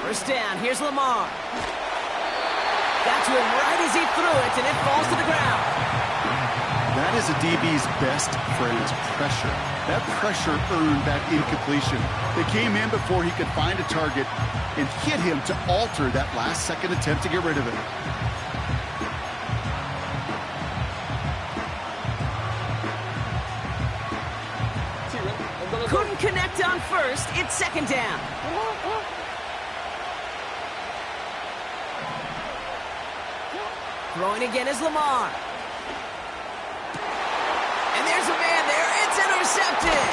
First down, here's Lamar. Got to him right as he threw it, and it falls to the ground. That is a DB's best friend, pressure. That pressure earned that incompletion. They came in before he could find a target and hit him to alter that last-second attempt to get rid of it. Couldn't connect on first. It's second down. Throwing again is Lamar. And there's a man there. It's intercepted.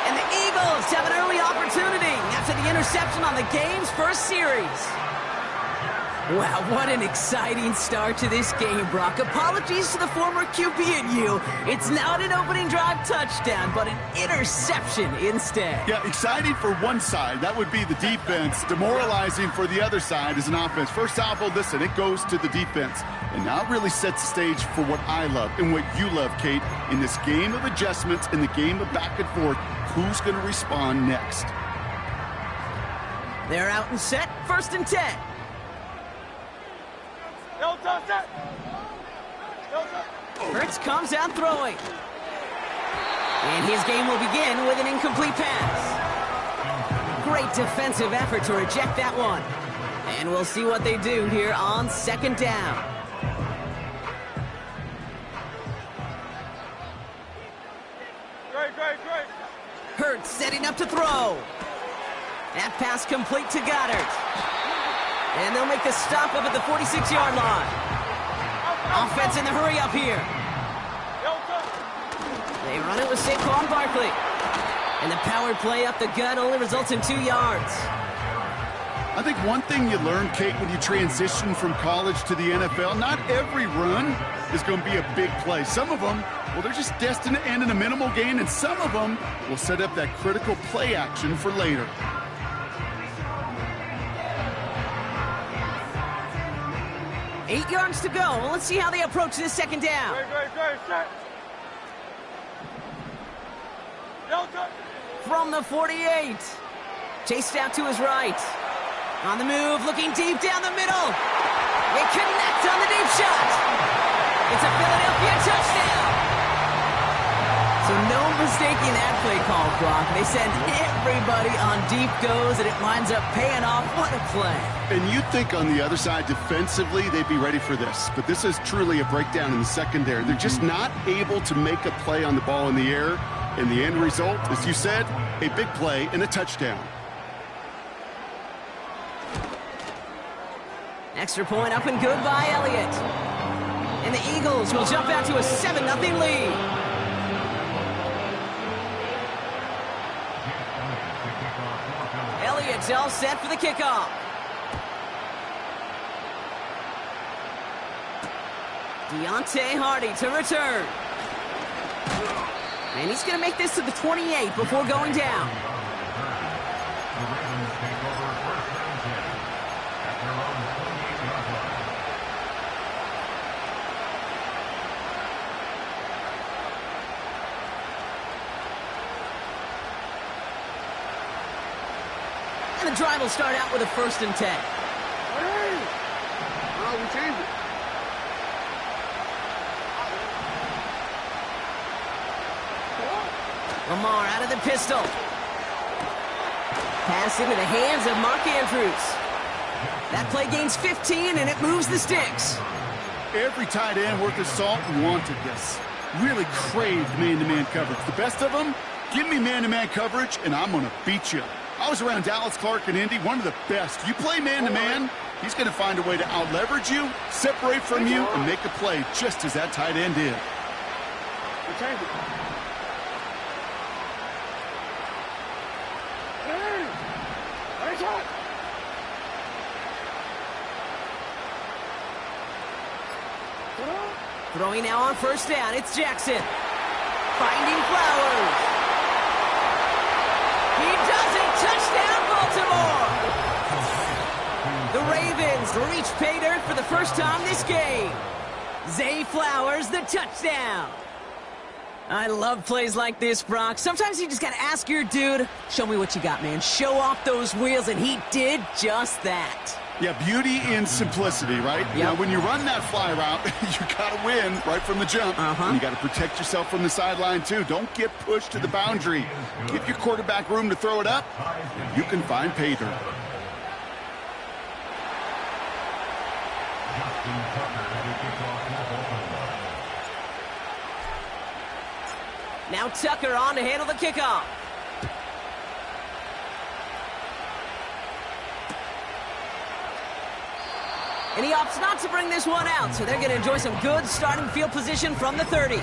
And the Eagles have an early opportunity after the interception on the game's first series. Wow, what an exciting start to this game, Brock. Apologies to the former QB and you. It's not an opening drive touchdown, but an interception instead. Yeah, exciting for one side. That would be the defense. Demoralizing for the other side as an offense. First off, well, listen, it goes to the defense. And now it really sets the stage for what I love and what you love, Kate. In this game of adjustments, in the game of back and forth, who's going to respond next? They're out and set. First and 10. Hurts comes out throwing. And his game will begin with an incomplete pass. Great defensive effort to reject that one. And we'll see what they do here on second down. Hurts setting up to throw. That pass complete to Goddard. And they'll make the stop up at the 46-yard line. Offense in the hurry up here. They run it with Saquon Barkley. And the power play up the gut only results in 2 yards. I think one thing you learn, Kate, when you transition from college to the NFL, not every run is going to be a big play. Some of them, well, they're just destined to end in a minimal gain, and some of them will set up that critical play action for later. 8 yards to go. Let's see how they approach this second down. From the 48. Chased out to his right. On the move, looking deep down the middle. They connect on the deep shot. It's a Philadelphia touchdown. So no mistaking that play call, Brock. They send everybody on deep goes, and it winds up paying off. What a play. And you'd think on the other side, defensively, they'd be ready for this. But this is truly a breakdown in the secondary. They're just not able to make a play on the ball in the air. And the end result, as you said, a big play and a touchdown. Extra point up and good by Elliott. And the Eagles will jump out to a 7-0 lead. Elliott's all set for the kickoff. Deontay Hardy to return. And he's going to make this to the 28 before going down. And the drive will start out with a 1st and 10. Hey! Oh, we changed it. Lamar out of the pistol. Pass into the hands of Mark Andrews. That play gains 15, and it moves the sticks. Every tight end worth his salt wanted this. Really craved man-to-man coverage. The best of them, give me man-to-man coverage, and I'm going to beat you. I was around Dallas Clark and Indy, one of the best. You play man-to-man, he's going to find a way to out-leverage you, separate from you, and make a play just as that tight end did. Throwing now on 1st down, it's Jackson. Finding Flowers. He does it! Touchdown, Baltimore! The Ravens reach pay dirt for the first time this game. Zay Flowers, the touchdown. I love plays like this, Brock. Sometimes you just got to ask your dude, show me what you got, man. Show off those wheels, and he did just that. Yeah, beauty in simplicity, right? Yep. Now, when you run that fly route, you got to win right from the jump. And you got to protect yourself from the sideline, too. Don't get pushed to the boundary. Give your quarterback room to throw it up, and you can find pay dirt. Now Tucker on to handle the kickoff. And he opts not to bring this one out, so they're going to enjoy some good starting field position from the 30.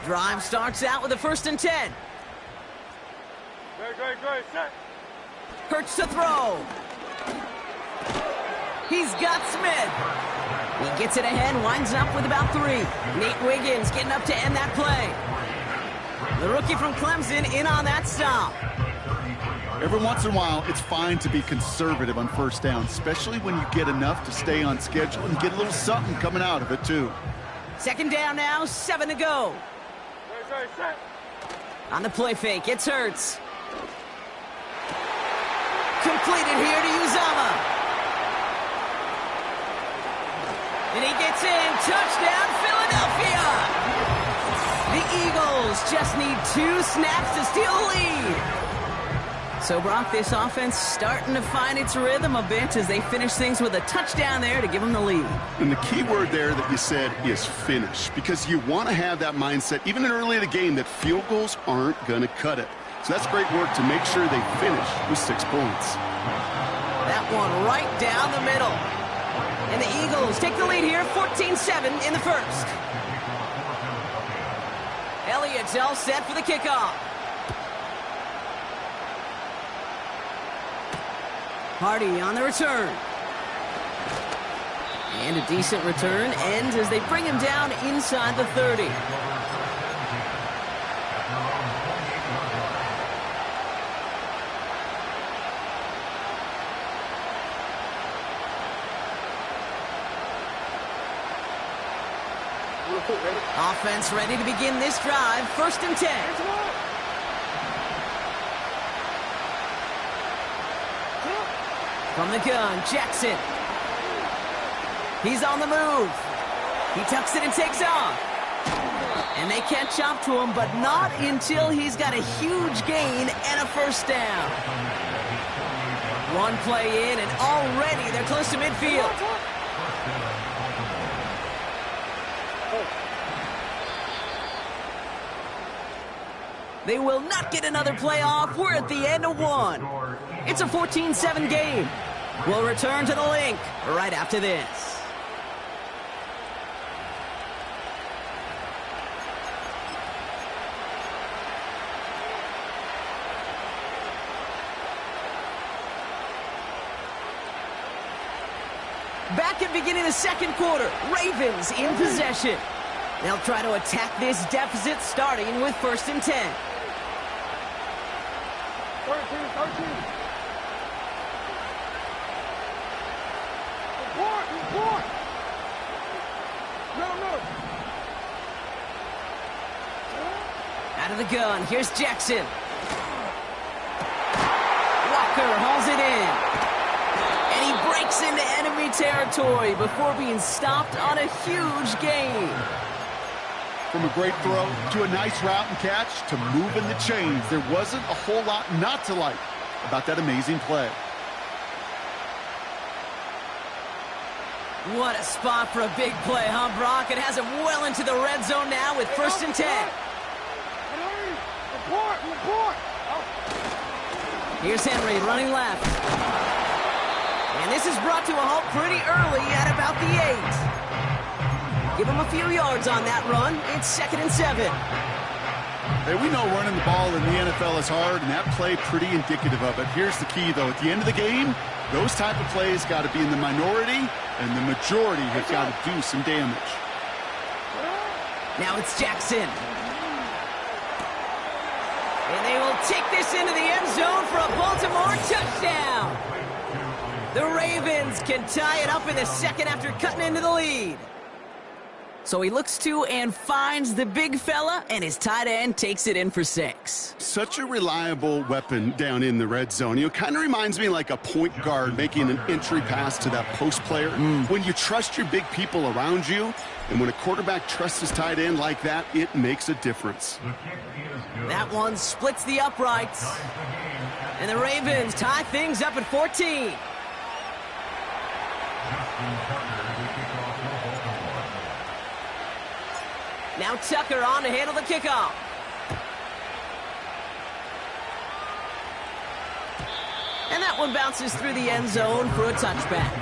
Drive starts out with a 1st and 10. Great, set. Hurts to throw. He's got Smith. He gets it ahead, winds up with about 3. Nate Wiggins getting up to end that play. The rookie from Clemson in on that stop. Every once in a while, it's fine to be conservative on 1st down, especially when you get enough to stay on schedule and get a little something coming out of it, too. 2nd down now, 7 to go. Great, set. On the play fake, it's Hurts. Completed here to Uzama. And he gets in. Touchdown, Philadelphia! The Eagles just need 2 snaps to steal the lead. So, Brock, this offense starting to find its rhythm a bit as they finish things with a touchdown there to give them the lead. And the key word there that you said is finish, because you want to have that mindset, even early in the game, that field goals aren't going to cut it. So that's great work to make sure they finish with 6 points. That one right down the middle. And the Eagles take the lead here, 14-7 in the 1st. Elliott's all set for the kickoff. Hardy on the return. And a decent return ends as they bring him down inside the 30. Offense ready to begin this drive. 1st and 10. From the gun, Jackson. He's on the move. He tucks it and takes off. And they catch up to him, but not until he's got a huge gain and a 1st down. One play in, and already they're close to midfield. They will not get another play off. We're at the end of 1. It's a 14-7 game. We'll return to the link right after this. Back at beginning of the 2nd quarter, Ravens in possession. They'll try to attack this deficit starting with 1st and 10. 13. Report. No. Out of the gun, here's Jackson. Walker hauls it in. And he breaks into enemy territory before being stopped on a huge gain. From a great throw to a nice route and catch to moving the chains, there wasn't a whole lot not to like about that amazing play. What a spot for a big play, huh, Brock? It has him well into the red zone now with 1st and 10. Report. Here's Henry running left. And this is brought to a halt pretty early at about the 8. Give him a few yards on that run. It's 2nd and 7. Hey, we know running the ball in the NFL is hard, and that play pretty indicative of it. Here's the key, though. At the end of the game, those type of plays got to be in the minority, and the majority have got to do some damage. Now it's Jackson. And they will take this into the end zone for a Baltimore touchdown. The Ravens can tie it up in the second after cutting into the lead. So he looks to and finds the big fella, and his tight end takes it in for 6. Such a reliable weapon down in the red zone. You know, kind of reminds me like a point guard making an entry pass to that post player. When you trust your big people around you, and when a quarterback trusts his tight end like that, it makes a difference. That one splits the uprights. And the Ravens tie things up at 14. Now Tucker on to handle the kickoff. And that one bounces through the end zone for a touchback.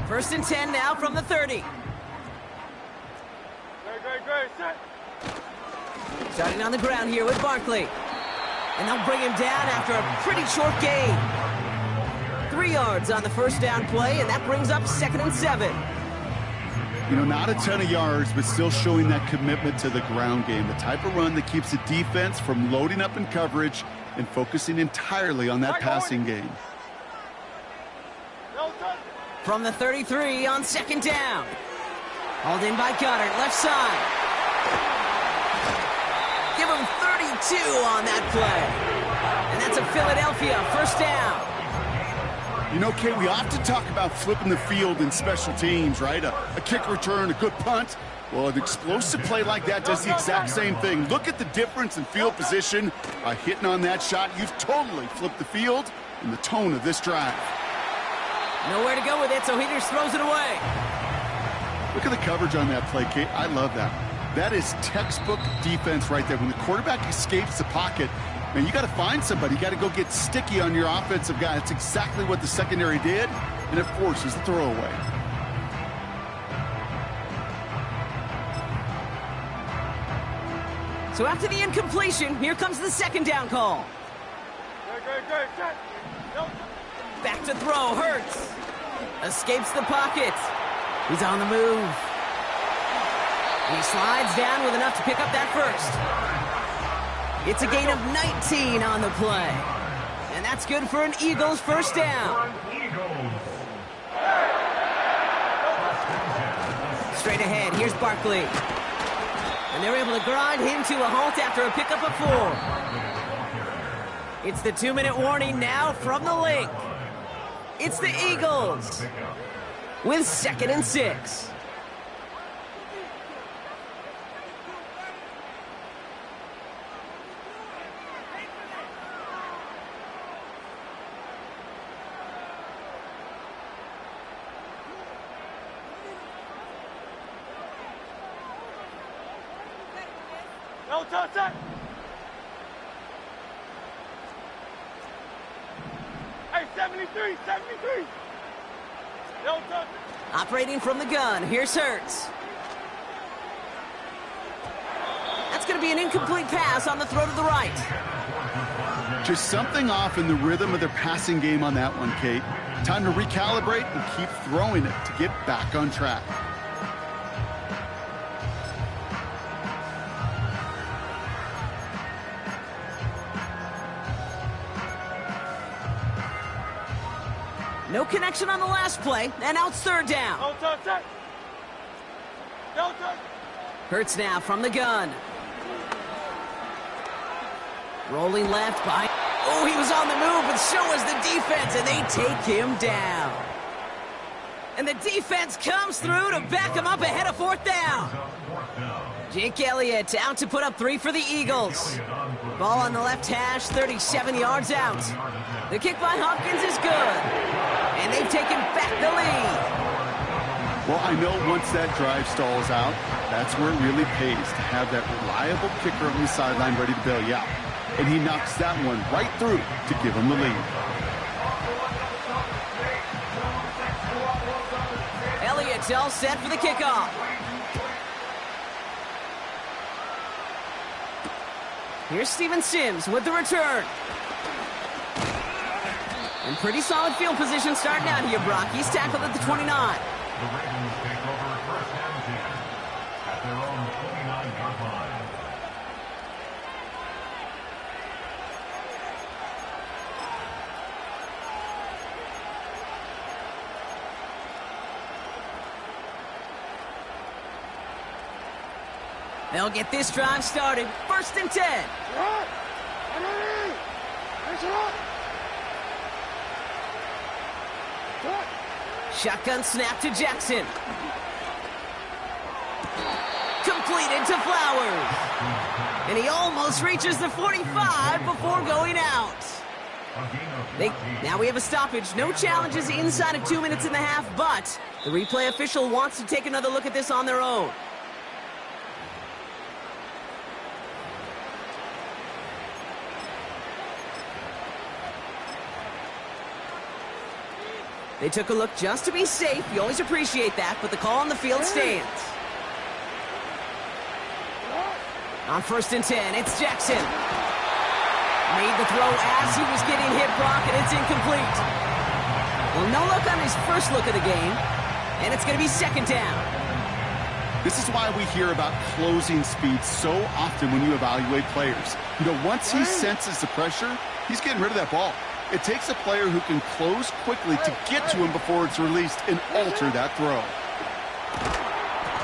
First and 10 now from the 30. Great, set. Starting on the ground here with Barkley. And they'll bring him down after a pretty short gain. 3 yards on the first down play, and that brings up 2nd and 7. You know, not a ton of yards, but still showing that commitment to the ground game. The type of run that keeps the defense from loading up in coverage and focusing entirely on that passing game. From the 33 on 2nd down. Hauled in by Goddard, left side. Give him 32 on that play. And that's a Philadelphia first down. You know, Kate, we often talk about flipping the field in special teams, right? A kick return, a good punt. Well, an explosive play like that does the exact same thing. Look at the difference in field position. By hitting on that shot, you've totally flipped the field and the tone of this drive. Nowhere to go with it, so he just throws it away. Look at the coverage on that play, Kate. I love that. That is textbook defense right there. When the quarterback escapes the pocket, man, you got to find somebody. You got to go get sticky on your offensive guy. That's exactly what the secondary did, and it forces the throwaway. So after the incompletion, here comes the 2nd down call. Great, set. Back to throw, Hurts. Escapes the pocket. He's on the move. He slides down with enough to pick up that first. It's a gain of 19 on the play. And that's good for an Eagles first down. Straight ahead, here's Barkley. And they're able to grind him to a halt after a pickup of 4. It's the 2-minute warning now from the link. It's the Eagles with 2nd and 6. No touch that. Hey, 73. No touch. Operating from the gun, here's Hurts. That's going to be an incomplete pass on the throw to the right. Just something off in the rhythm of their passing game on that one, Kate. Time to recalibrate and keep throwing it to get back on track. No connection on the last play, and now it's 3rd down. No touch that. No touch. Hurts now from the gun. Rolling left by... Oh, he was on the move, but so was the defense, and they take him down. And the defense comes through to back him up ahead of 4th down. Jake Elliott out to put up 3 for the Eagles. Ball on the left hash, 37 yards out. The kick by Hopkins is good. And they've taken back the lead. Well, I know once that drive stalls out, that's where it really pays to have that reliable kicker on the sideline ready to bail you out. And he knocks that one right through to give him the lead. Elliott's all set for the kickoff. Here's Steven Sims with the return. And pretty solid field position starting out here, Brock. He's tackled at the 29. The Ravens take over first and 10 at their own 29-yard line. They'll get this drive started. First and 10. Shotgun snap to Jackson. Completed to Flowers. And he almost reaches the 45 before going out. Now we have a stoppage. No challenges inside of 2 minutes and a half, but the replay official wants to take another look at this on their own. They took a look just to be safe. You always appreciate that, but the call on the field stands. On first and 10, it's Jackson. Made the throw as he was getting hit, Brock, and it's incomplete. Well, no look on his first look of the game, and it's going to be second down. This is why we hear about closing speed so often when you evaluate players. You know, once he senses the pressure, he's getting rid of that ball. It takes a player who can close quickly to get to him before it's released and alter that throw.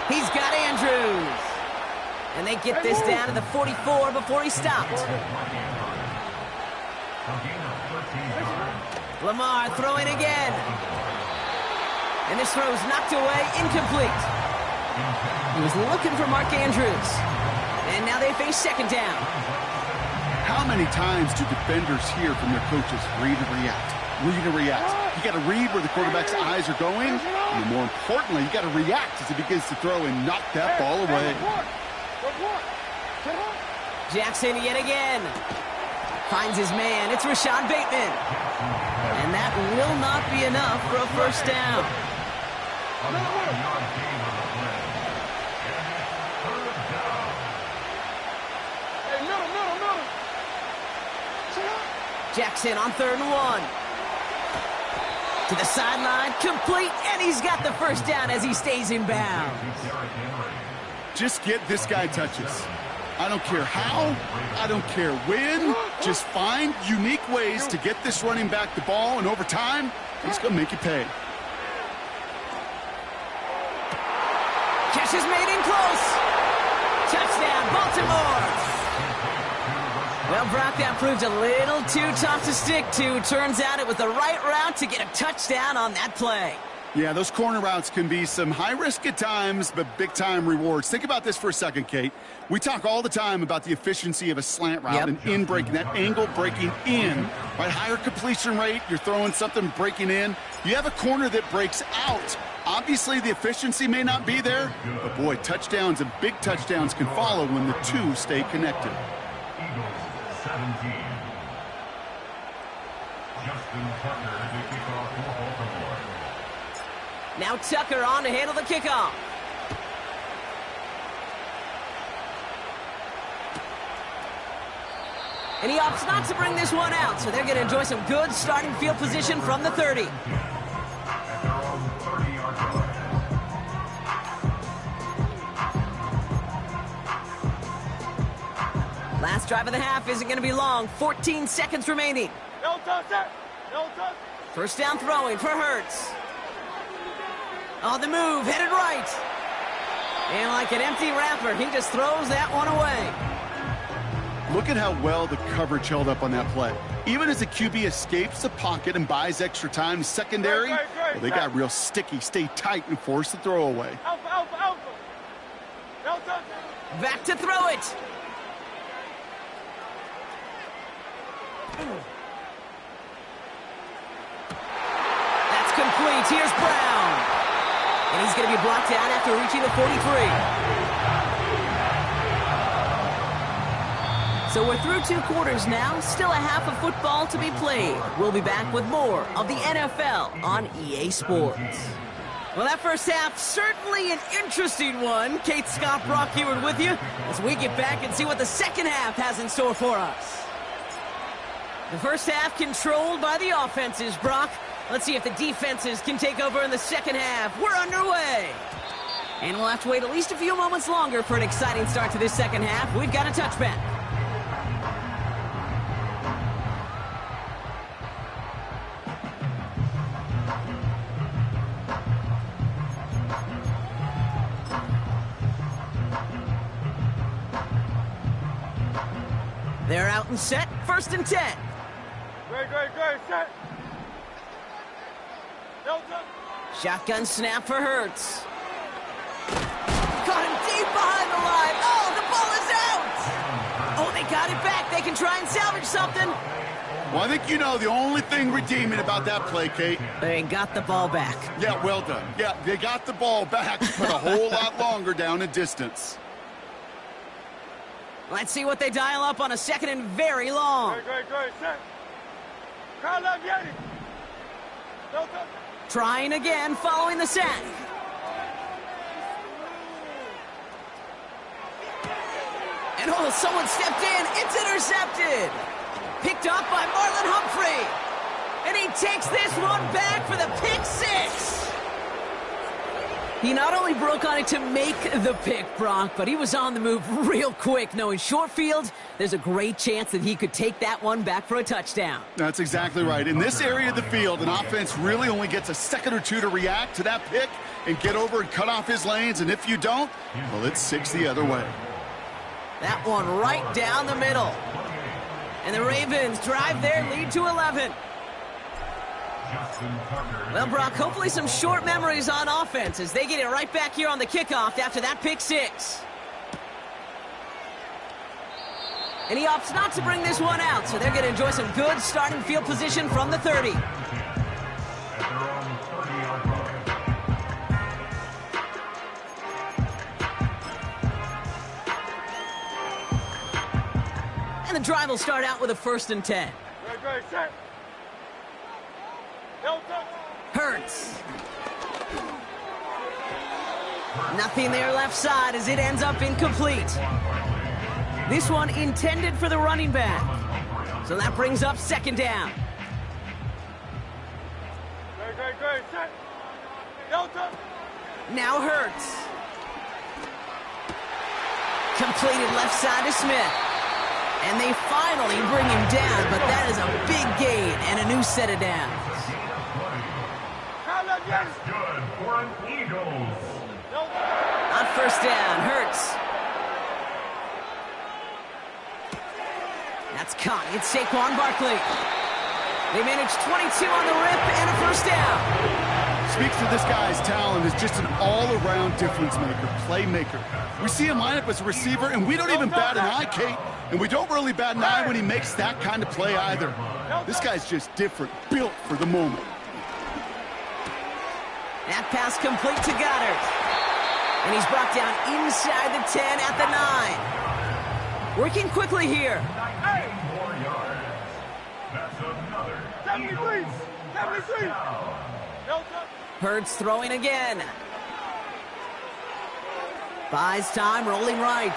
He's got Andrews. And they get this down to the 44 before he stopped. Lamar throwing again. And this throw's knocked away, incomplete. He was looking for Mark Andrews. And now they face second down. How many times do defenders hear from their coaches, read and react, read and react? You got to read where the quarterback's eyes are going, and more importantly, you got to react as he begins to throw and knock that ball away. Jackson yet again. Finds his man. It's Rashad Bateman. And that will not be enough for a first down. Jackson on 3rd and 1. To the sideline, complete, and he's got the first down as he stays in bounds. Just get this guy touches. I don't care how, I don't care when, just find unique ways to get this running back the ball, and over time, he's going to make you pay. Catch is made in close. Touchdown, Baltimore. Well, Brock, that proved a little too tough to stick to. Turns out it was the right route to get a touchdown on that play. Yeah, those corner routes can be some high risk at times, but big-time rewards. Think about this for a second, Kate. We talk all the time about the efficiency of a slant route and in breaking, that angle breaking in. Right, higher completion rate, you're throwing something breaking in. You have a corner that breaks out. Obviously, the efficiency may not be there, but boy, touchdowns and big touchdowns can follow when the two stay connected. 17. Justin Tucker to kick off for Baltimore. Now Tucker on to handle the kickoff. And he opts not to bring this one out, so they're going to enjoy some good starting field position from the 30. Last drive of the half isn't going to be long. 14 seconds remaining. No touch that. No touch. First down throwing for Hurts. On the move, headed right. And like an empty wrapper, he just throws that one away. Look at how well the coverage held up on that play. Even as the QB escapes the pocket and buys extra time, secondary, well, they got real sticky, stay tight, and force the throw away. Alpha, alpha, alpha. No touch. Back to throw it. That's complete. Here's Brown. And he's going to be brought down after reaching the 43. So we're through 2 quarters now. Still a half of football to be played. We'll be back with more of the NFL on EA Sports. Well, that first half, certainly an interesting one. Kate, Scott, Brock Heward with you as we get back and see what the second half has in store for us. The first half controlled by the offenses, Brock. Let's see if the defenses can take over in the second half. We're underway. And we'll have to wait at least a few moments longer for an exciting start to this second half. We've got a touchback. They're out and set. 1st and 10. Great, set. Delta. Shotgun snap for Hurts. Caught him deep behind the line. Oh, the ball is out! Oh, they got it back. They can try and salvage something. Well, I think you know the only thing redeeming about that play, Kate. They got the ball back. Yeah, well done. Yeah, they got the ball back, but a whole lot longer down in distance. Let's see what they dial up on a 2nd and very long. Great, set. Crowd left, Yeti. Delta. Trying again following the sack. And oh, someone stepped in. It's intercepted. Picked off by Marlon Humphrey. And he takes this one back for the pick 6. He not only broke on it to make the pick, Brock, but he was on the move real quick, knowing short field, there's a great chance that he could take that one back for a touchdown. That's exactly right. In this area of the field, an offense really only gets a second or two to react to that pick and get over and cut off his lanes, and if you don't, well, it's 6 the other way. That one right down the middle. And the Ravens drive their lead to 11. Well, Brock, hopefully some short memories on offense as they get it right back here on the kickoff after that pick 6. And he opts not to bring this one out, so they're going to enjoy some good starting field position from the 30. And the drive will start out with a 1st and 10. Great, set. Delta. Hurts. Nothing there left side as it ends up incomplete. This one intended for the running back. So that brings up 2nd down. Great, set. Delta. Now Hurts. Completed left side to Smith. And they finally bring him down, but that is a big gain and a new set of downs. Good for an Eagles. On 1st down, Hurts. That's caught. It's Saquon Barkley. They managed 22 on the rip and a 1st down. Speaks to this guy's talent as just an all-around difference maker, playmaker. We see him line up as a receiver, and we don't even bat an eye, Kate. And we don't really bat an eye when he makes that kind of play either. This guy's just different, built for the moment. That pass complete to Goddard. And he's brought down inside the 10 at the 9. Working quickly here. 4 yards. That's another 73. Delta. Hurts throwing again. Buys time, rolling right.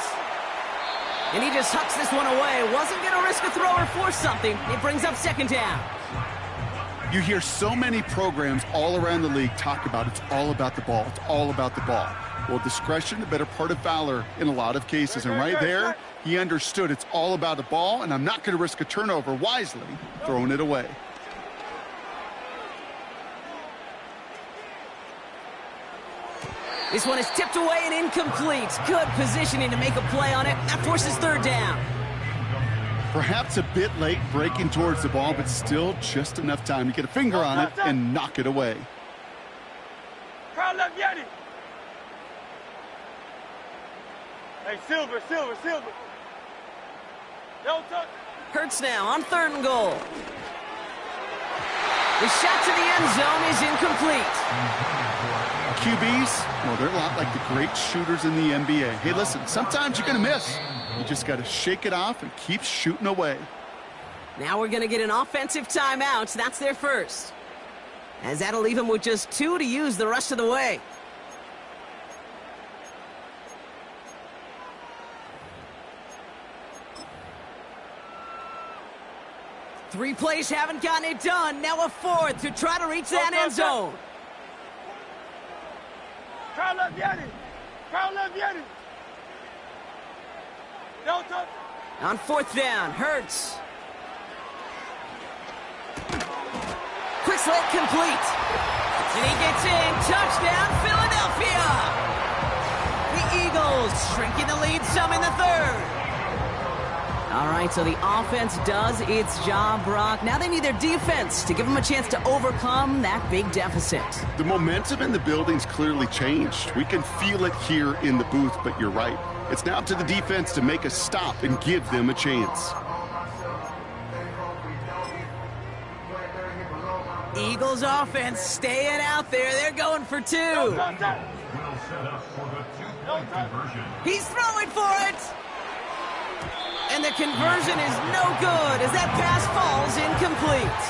And he just hucks this one away. Wasn't going to risk a throw or force something. It brings up 2nd down. You hear so many programs all around the league talk about it's all about the ball. It's all about the ball. Well, discretion, the better part of valor in a lot of cases. And right there, he understood it's all about the ball, and I'm not going to risk a turnover wisely, throwing it away. This one is tipped away and incomplete. Good positioning to make a play on it. That forces 3rd down. Perhaps a bit late breaking towards the ball, but still just enough time to get a finger on it and knock it away. Crowd left, Yeti. Hey, Silver. Delta. Hurts now on 3rd and goal. The shot to the end zone is incomplete. QBs, well, they're a lot like the great shooters in the NBA. Hey, listen, sometimes you're going to miss. You just got to shake it off and keep shooting away. Now we're going to get an offensive timeout. That's their first. As that'll leave them with just 2 to use the rest of the way. 3 plays haven't gotten it done. Now a 4th to try to reach that end zone. Crowd left Yeti. Crowd left Yeti. Don't touch. On 4th down, Hurts. Quick slant complete. And he gets in. Touchdown, Philadelphia. The Eagles shrinking the lead some in the 3rd. All right, so the offense does its job, Brock. Now they need their defense to give them a chance to overcome that big deficit. The momentum in the building's clearly changed. We can feel it here in the booth, but you're right. It's now up to the defense to make a stop and give them a chance. Eagles offense staying out there. They're going for 2. Will set up for the 2-point conversion. He's throwing for it. And the conversion is no good as that pass falls incomplete.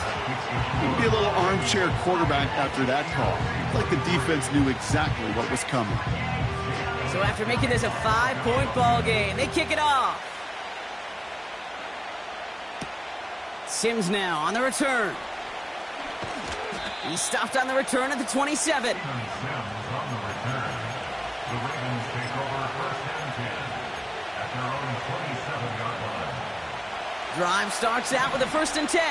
Be a little armchair quarterback after that call. Like the defense knew exactly what was coming. So after making this a 5-point ball game, they kick it off. Sims now on the return. He stopped on the return at the 27. Sims on the return. The Ravens take over first and 10 at their own 27-yard line. Drive starts out with a 1st and 10.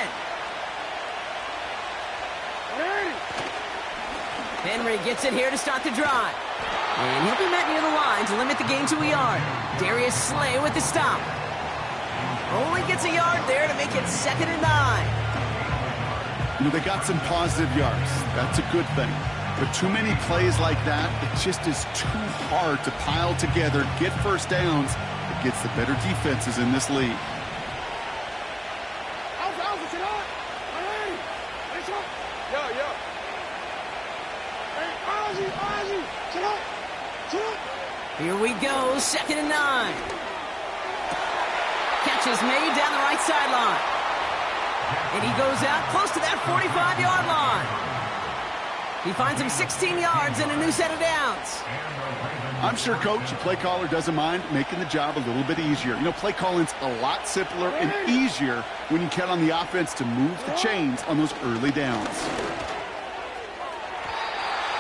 Henry gets it here to start the drive. And he'll be met near the line to limit the gain to a yard. Darius Slay with the stop. Only gets a yard there to make it 2nd and 9. You know, they got some positive yards. That's a good thing. But too many plays like that, it just is too hard to pile together, get first downs against the better defenses in this league. Here we go, 2nd and 9. Catch is made down the right sideline. And he goes out close to that 45-yard line. He finds him 16 yards and a new set of downs. I'm sure, Coach, the play caller doesn't mind making the job a little bit easier. You know, play calling's a lot simpler and easier when you count on the offense to move the chains on those early downs.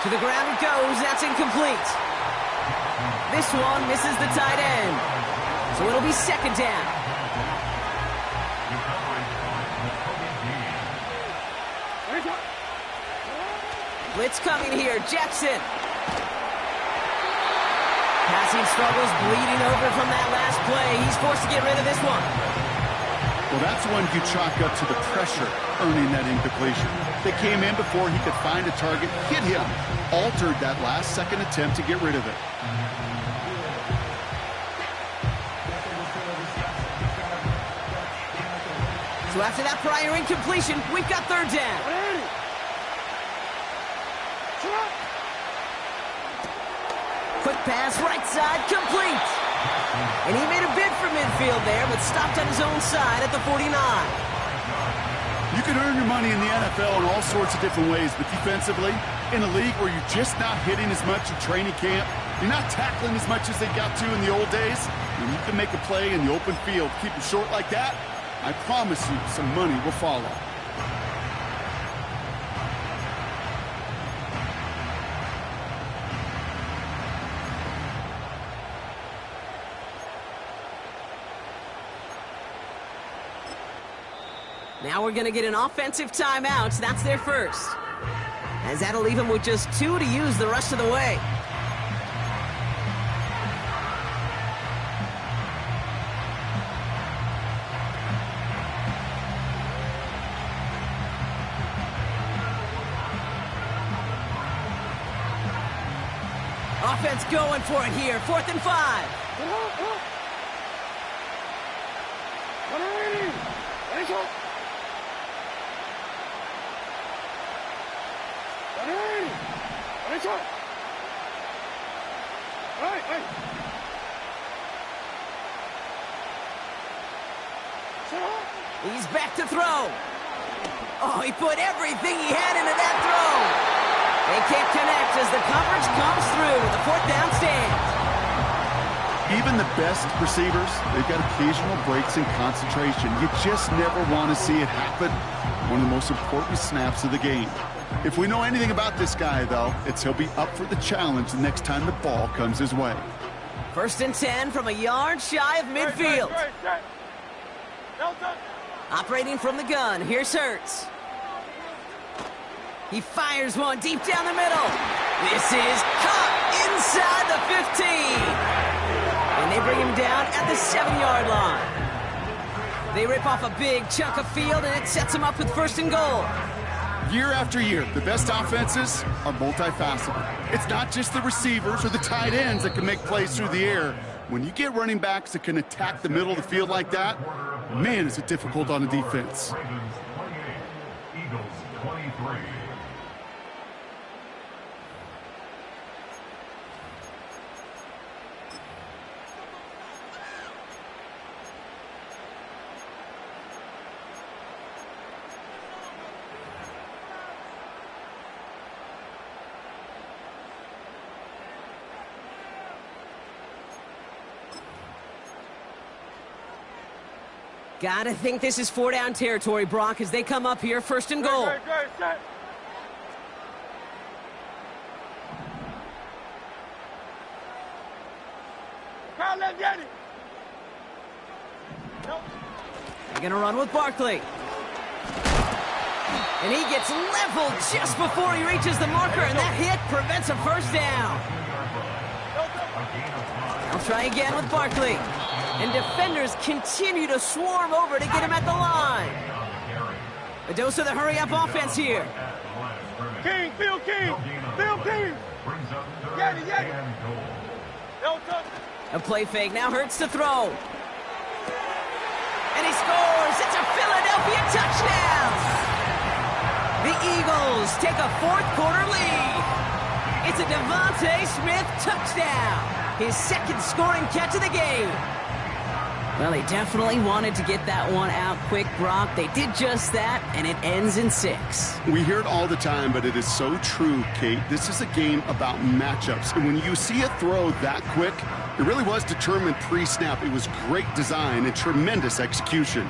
To the ground it goes. That's incomplete. This one misses the tight end. So it'll be 2nd down. Blitz coming here. Jackson. Passing struggles bleeding over from that last play. He's forced to get rid of this one. Well, that's one you chalk up to the pressure earning that incompletion. They came in before he could find a target, hit him, altered that last-second attempt to get rid of it. So after that prior incompletion, we've got 3rd down. Quick pass, right side, complete. And he made a bid for midfield there, but stopped on his own side at the 49. You can earn your money in the NFL in all sorts of different ways, but defensively, in a league where you're just not hitting as much in training camp, you're not tackling as much as they got to in the old days, when you can make a play in the open field, keep it short like that, I promise you some money will follow. Now we're going to get an offensive timeout. That's their first. As that'll leave them with just 2 to use the rest of the way. Offense going for it here. 4th and 5. He's back to throw. Oh, he put everything he had into that throw. They can't connect as the coverage comes through. The 4th down stands. Even the best receivers, they've got occasional breaks in concentration. You just never want to see it happen. One of the most important snaps of the game. If we know anything about this guy, though, it's he'll be up for the challenge the next time the ball comes his way. 1st and 10 from a yard shy of midfield. Operating from the gun, here's Hurts. He fires one deep down the middle. This is caught inside the 15. And they bring him down at the 7-yard line. They rip off a big chunk of field, and it sets them up with 1st and goal. Year after year, the best offenses are multifaceted. It's not just the receivers or the tight ends that can make plays through the air. When you get running backs that can attack the middle of the field like that, man, is it difficult on a defense. Ravens 28, Eagles 23. Gotta think this is 4-down territory, Brock, as they come up here, 1st and goal. They're gonna run with Barkley. And he gets leveled just before he reaches the marker, and that hit prevents a 1st down. I'll try again with Barkley. And defenders continue to swarm over to get him at the line. A dose of the hurry-up offense here. King, Phil King, Phil King. Yeti. A play fake, now Hurts to throw. And he scores! It's a Philadelphia touchdown! The Eagles take a 4th-quarter lead. It's a Devontae Smith touchdown. His 2nd scoring catch of the game. Well, they definitely wanted to get that one out quick, Brock. They did just that, and it ends in 6. We hear it all the time, but it is so true, Kate. This is a game about matchups. And when you see a throw that quick, it really was determined pre-snap. It was great design and tremendous execution.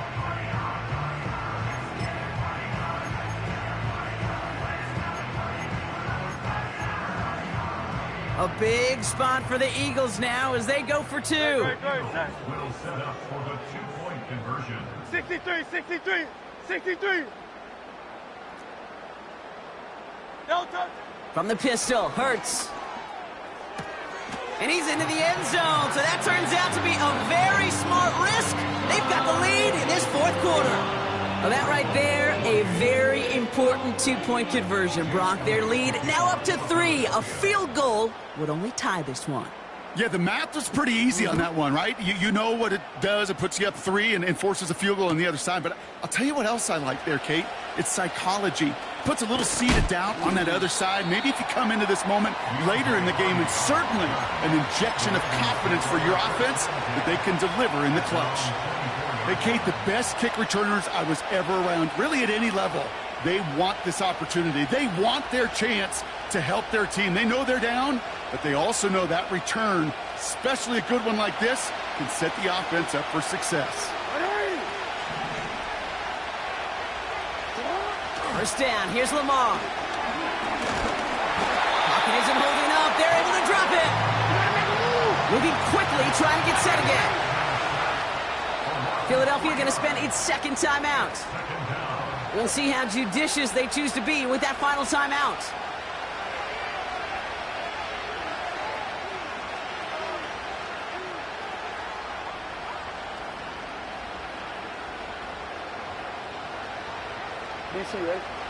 A big spot for the Eagles now as they go for 2. Will set up for the 2-point conversion. 63. Delta. From the pistol, Hurts. And he's into the end zone, so that turns out to be a very smart risk. They've got the lead in this 4th quarter. Well, that right there, a very important 2-point conversion, Brock. Their lead now up to 3. A field goal would only tie this one. Yeah, the math was pretty easy on that one, right? You know what it does. It puts you up 3 and forces a field goal on the other side. But I'll tell you what else I like there, Kate. It's psychology. Puts a little seed of doubt on that other side. Maybe if you come into this moment later in the game, it's certainly an injection of confidence for your offense that they can deliver in the clutch. Hey, Kate, the best kick returners I was ever around, really at any level, they want this opportunity. They want their chance to help their team. They know they're down, but they also know that return, especially a good one like this, can set the offense up for success. 1st down, here's Lamar. Pocket isn't holding up. They're able to drop it. Moving quickly, trying to get set again. Philadelphia going to spend its 2nd timeout. We'll see how judicious they choose to be with that final timeout.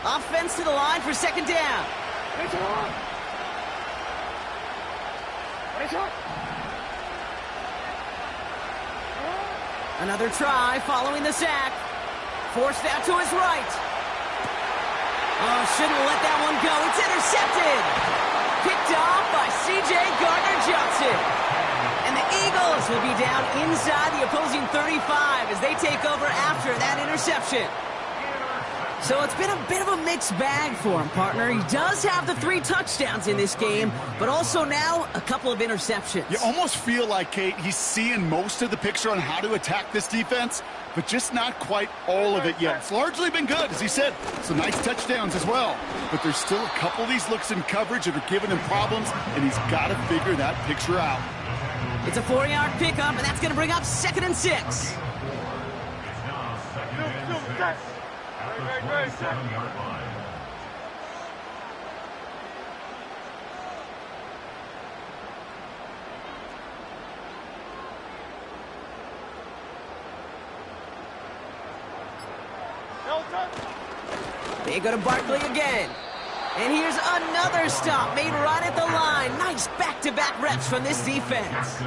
Offense to the line for 2nd down. Another try following the sack. Forced out to his right. Oh, shouldn't let that one go. It's intercepted. Picked off by C.J. Gardner-Johnson. And the Eagles will be down inside the opposing 35 as they take over after that interception. So it's been a bit of a mixed bag for him, partner. He does have the 3 touchdowns in this game, but also now a couple of interceptions. You almost feel like, Kate, he's seeing most of the picture on how to attack this defense, but just not quite all of it yet. It's largely been good, as he said. Some nice touchdowns as well. But there's still a couple of these looks in coverage that are giving him problems, and he's got to figure that picture out. It's a 4-yard pickup, and that's going to bring up 2nd and 6. Right, 7-yard line. They go to Barkley again. And here's another stop made right at the line. Nice back-to-back reps from this defense.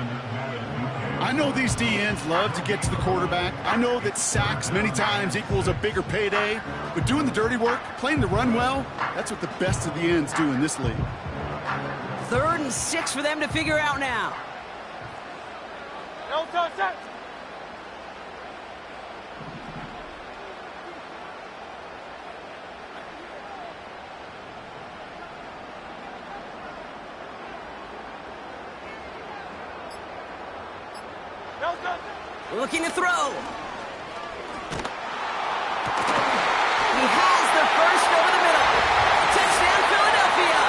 I know these DNs love to get to the quarterback. I know that sacks many times equals a bigger payday. But doing the dirty work, playing the run well, that's what the best of the ends do in this league. 3rd and 6 for them to figure out now. No touch. Looking to throw. He has the first over the middle. Touchdown, Philadelphia.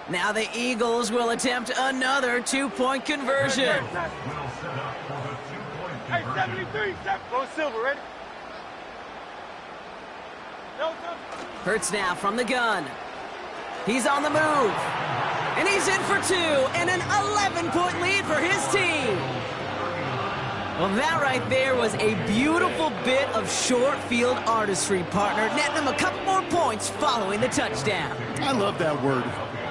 Now the Eagles will attempt another 2-point conversion. Will set up for the 2-point Hey, conversion. 73, go Silver, ready? No touch. Hurts now from the gun. He's on the move. And he's in for 2 and an 11-point lead for his team. Well, that right there was a beautiful bit of short field artistry, partner, netting him a couple more points following the touchdown. I love that word,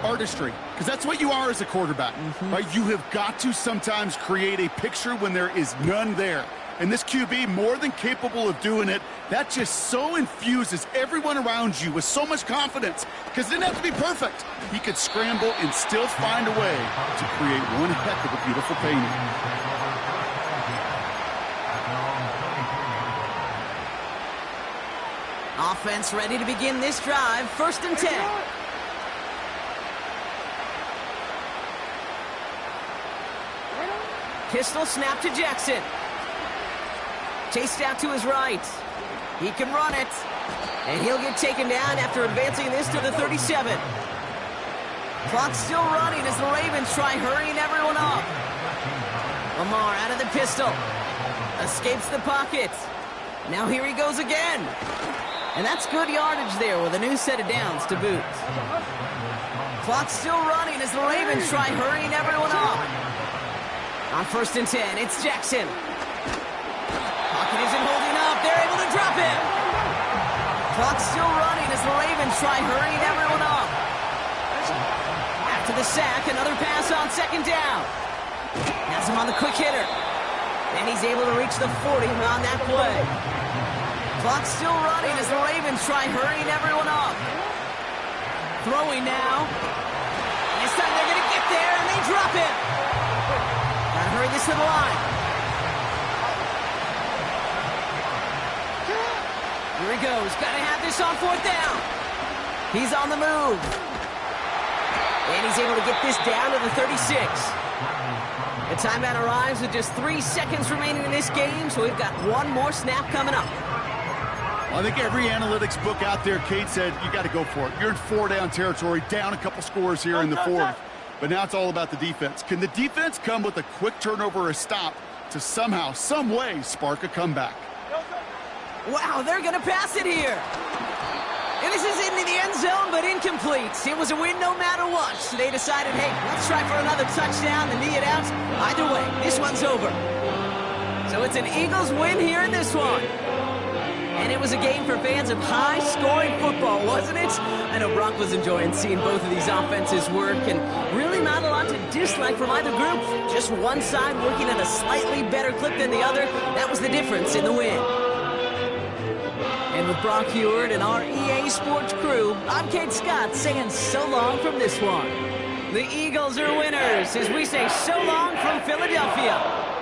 artistry, because that's what you are as a quarterback. Right? You have got to sometimes create a picture when there is none there. And this QB, more than capable of doing it, that just so infuses everyone around you with so much confidence, because it didn't have to be perfect. He could scramble and still find a way to create one heck of a beautiful painting. Offense ready to begin this drive. 1st and 10. Pistol snap to Jackson. Chased out to his right. He can run it. And he'll get taken down after advancing this to the 37. Clock's still running as the Ravens try hurrying everyone up. Lamar out of the pistol. Escapes the pocket. Now here he goes again. And that's good yardage there with a new set of downs to boot. Clock's still running as the Ravens try hurrying everyone up. On 1st and 10, it's Jackson. Pocket isn't holding up. They're able to drop him. Clock's still running as the Ravens try hurrying everyone up. After the sack, another pass on 2nd down. Has him on the quick hitter. And he's able to reach the 40 on that play. Clock's still running as the Ravens try hurrying everyone up. Throwing now. This time they're going to get there, and they drop it. Gotta hurry this to the line. Here he goes. Gotta have this on 4th down. He's on the move. And he's able to get this down to the 36. The timeout arrives with just 3 seconds remaining in this game, so we've got one more snap coming up. I think every analytics book out there, Kate, said you got to go for it. You're in 4-down territory, down a couple scores here in the 4th. But now it's all about the defense. Can the defense come with a quick turnover or a stop to somehow, some way, spark a comeback? Wow, they're going to pass it here. And this is into the end zone, but incomplete. It was a win no matter what. So they decided, hey, let's try for another touchdown and knee it out. Either way, this one's over. So it's an Eagles win here in this one. And it was a game for fans of high-scoring football, wasn't it? I know Brock was enjoying seeing both of these offenses work, and really not a lot to dislike from either group. Just one side working at a slightly better clip than the other. That was the difference in the win. And with Brock Heward and our EA Sports crew, I'm Kate Scott saying so long from this one. The Eagles are winners as we say so long from Philadelphia.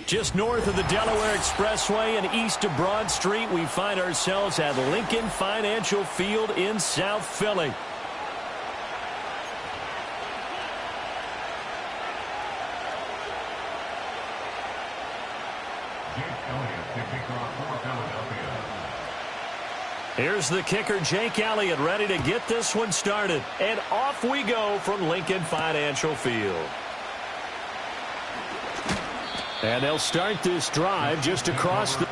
Just north of the Delaware Expressway and east of Broad Street, we find ourselves at Lincoln Financial Field in South Philly. Here's the kicker, Jake Elliott, ready to get this one started. And off we go from Lincoln Financial Field. And they'll start this drive just across the...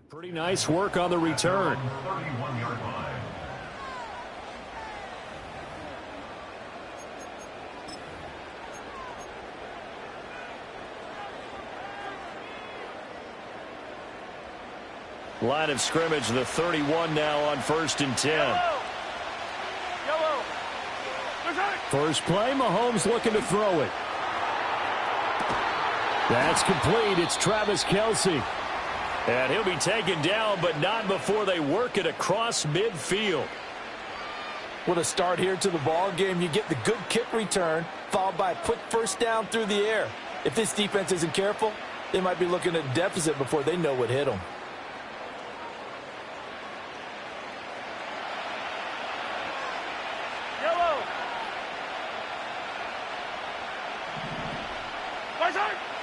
Pretty nice work on the return. 31-yard line. Line of scrimmage, the 31 now on 1st and 10. Yellow. First play, Mahomes looking to throw it. That's complete. It's Travis Kelce. And he'll be taken down, but not before they work it across midfield. With a start here to the ball game, you get the good kick return, followed by a quick first down through the air. If this defense isn't careful, they might be looking at a deficit before they know what hit them. Yellow.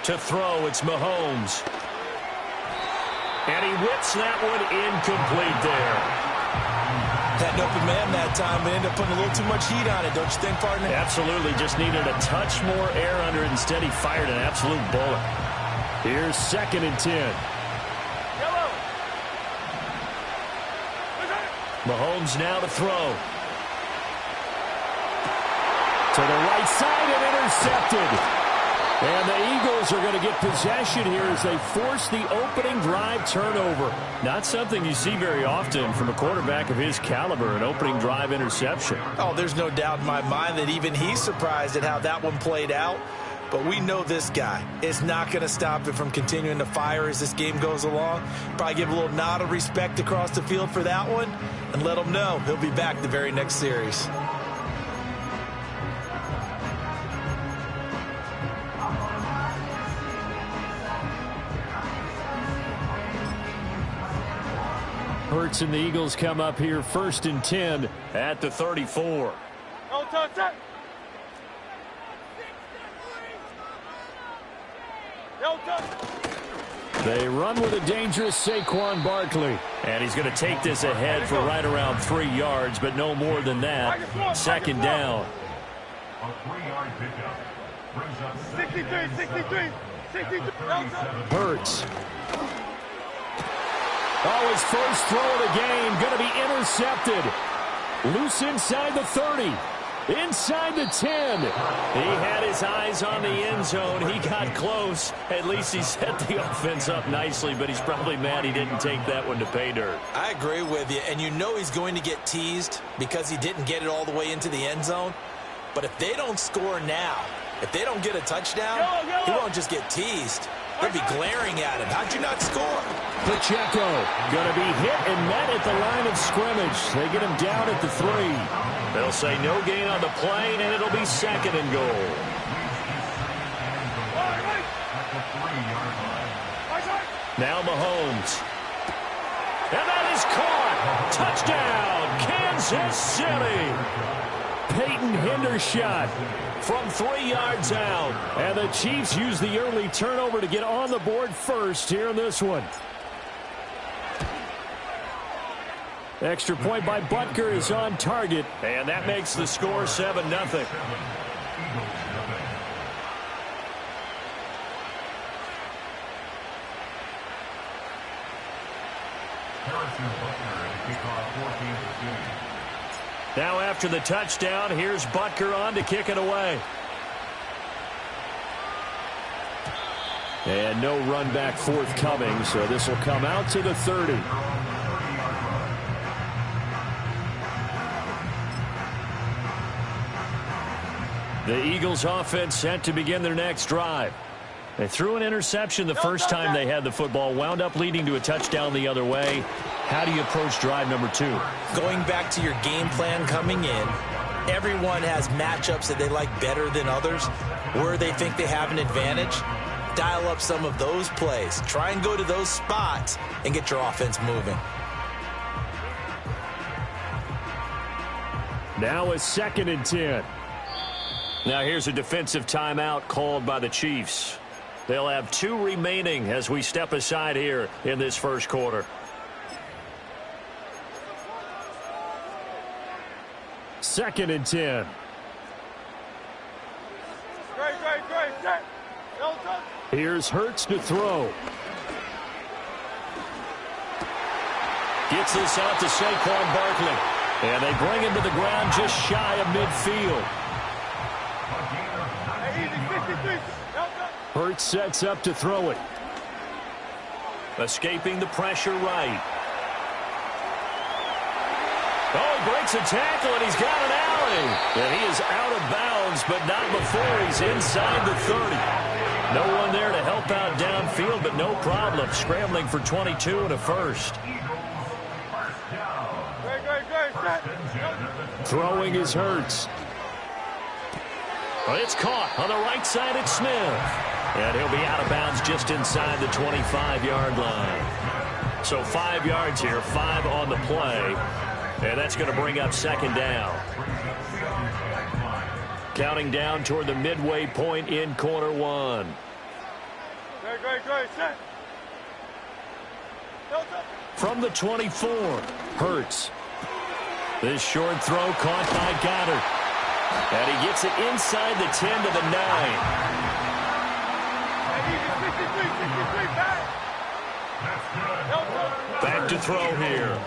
To throw, it's Mahomes. And he whips that one incomplete there. Had an open man that time, but ended up putting a little too much heat on it, don't you think, partner? Absolutely. Just needed a touch more air under it. Instead, he fired an absolute bullet. Here's 2nd and 10. Yellow. Mahomes now to throw. To the right side and intercepted. And the Eagles are going to get possession here as they force the opening drive turnover. Not something you see very often from a quarterback of his caliber, an opening drive interception. Oh, there's no doubt in my mind that even he's surprised at how that one played out. But we know this guy is not going to stop it from continuing to fire as this game goes along. Probably give a little nod of respect across the field for that one and let him know he'll be back the very next series. Hurts and the Eagles come up here 1st and 10 at the 34. No touch that. No touch. They run with a dangerous Saquon Barkley. And he's going to take this ahead for right around 3 yards, but no more than that. 2nd down. A 3-yard pickup brings up 63. Hurts. Oh, his first throw of the game going to be intercepted. Loose inside the 30. Inside the 10. He had his eyes on the end zone. He got close. At least he set the offense up nicely, but he's probably mad he didn't take that one to pay dirt. I agree with you, and you know he's going to get teased because he didn't get it all the way into the end zone. But if they don't score now, if they don't get a touchdown, he won't just get teased. They'll be glaring at him. How'd you not score? Pacheco going to be hit and met at the line of scrimmage. They get him down at the 3. They'll say no gain on the play, and it'll be 2nd and goal. Now Mahomes. And that is caught. Touchdown, Kansas City. Peyton Hendershot from 3 yards out. And the Chiefs use the early turnover to get on the board first here in this one. Extra point by Butker is on target. And that makes the score 7-0. Now after the touchdown, here's Butker on to kick it away. And no run back forthcoming, so this will come out to the 30. The Eagles offense set to begin their next drive. They threw an interception the first time they had the football, wound up leading to a touchdown the other way. How do you approach drive number 2? Going back to your game plan coming in, everyone has matchups that they like better than others, where they think they have an advantage. Dial up some of those plays. Try and go to those spots and get your offense moving. Now a 2nd and 10. Now here's a defensive timeout called by the Chiefs. They'll have 2 remaining as we step aside here in this first quarter. Second and 10. Great. Set. No touch. Here's Hurts to throw. Gets this out to Saquon Barkley. And they bring him to the ground just shy of midfield. Hurts sets up to throw it. Escaping the pressure right. Oh, he breaks a tackle, and he's got an alley. And he is out of bounds, but not before he's inside the 30. No one there to help out downfield, but no problem. Scrambling for 22 and a first. Throwing is Hurts. Well, it's caught on the right side at Smith. And he'll be out of bounds just inside the 25-yard line. So 5 yards here, 5 on the play. And that's going to bring up 2nd down. Counting down toward the midway point in quarter 1. Great. Set. From the 24, Hurts. This short throw caught by Goddard. And he gets it inside the 10 to the 9. Back to throw here.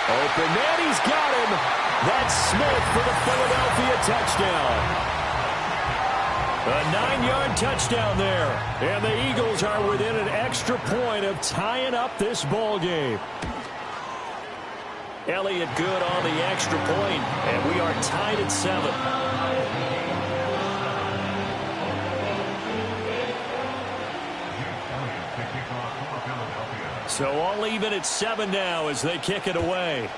Open man, he's got him. That's Smith for the Philadelphia touchdown. A 9-yard touchdown there. And the Eagles are within an extra point of tying up this ball game. Elliott good on the extra point, and we are tied at 7. So all even at 7 now as they kick it away.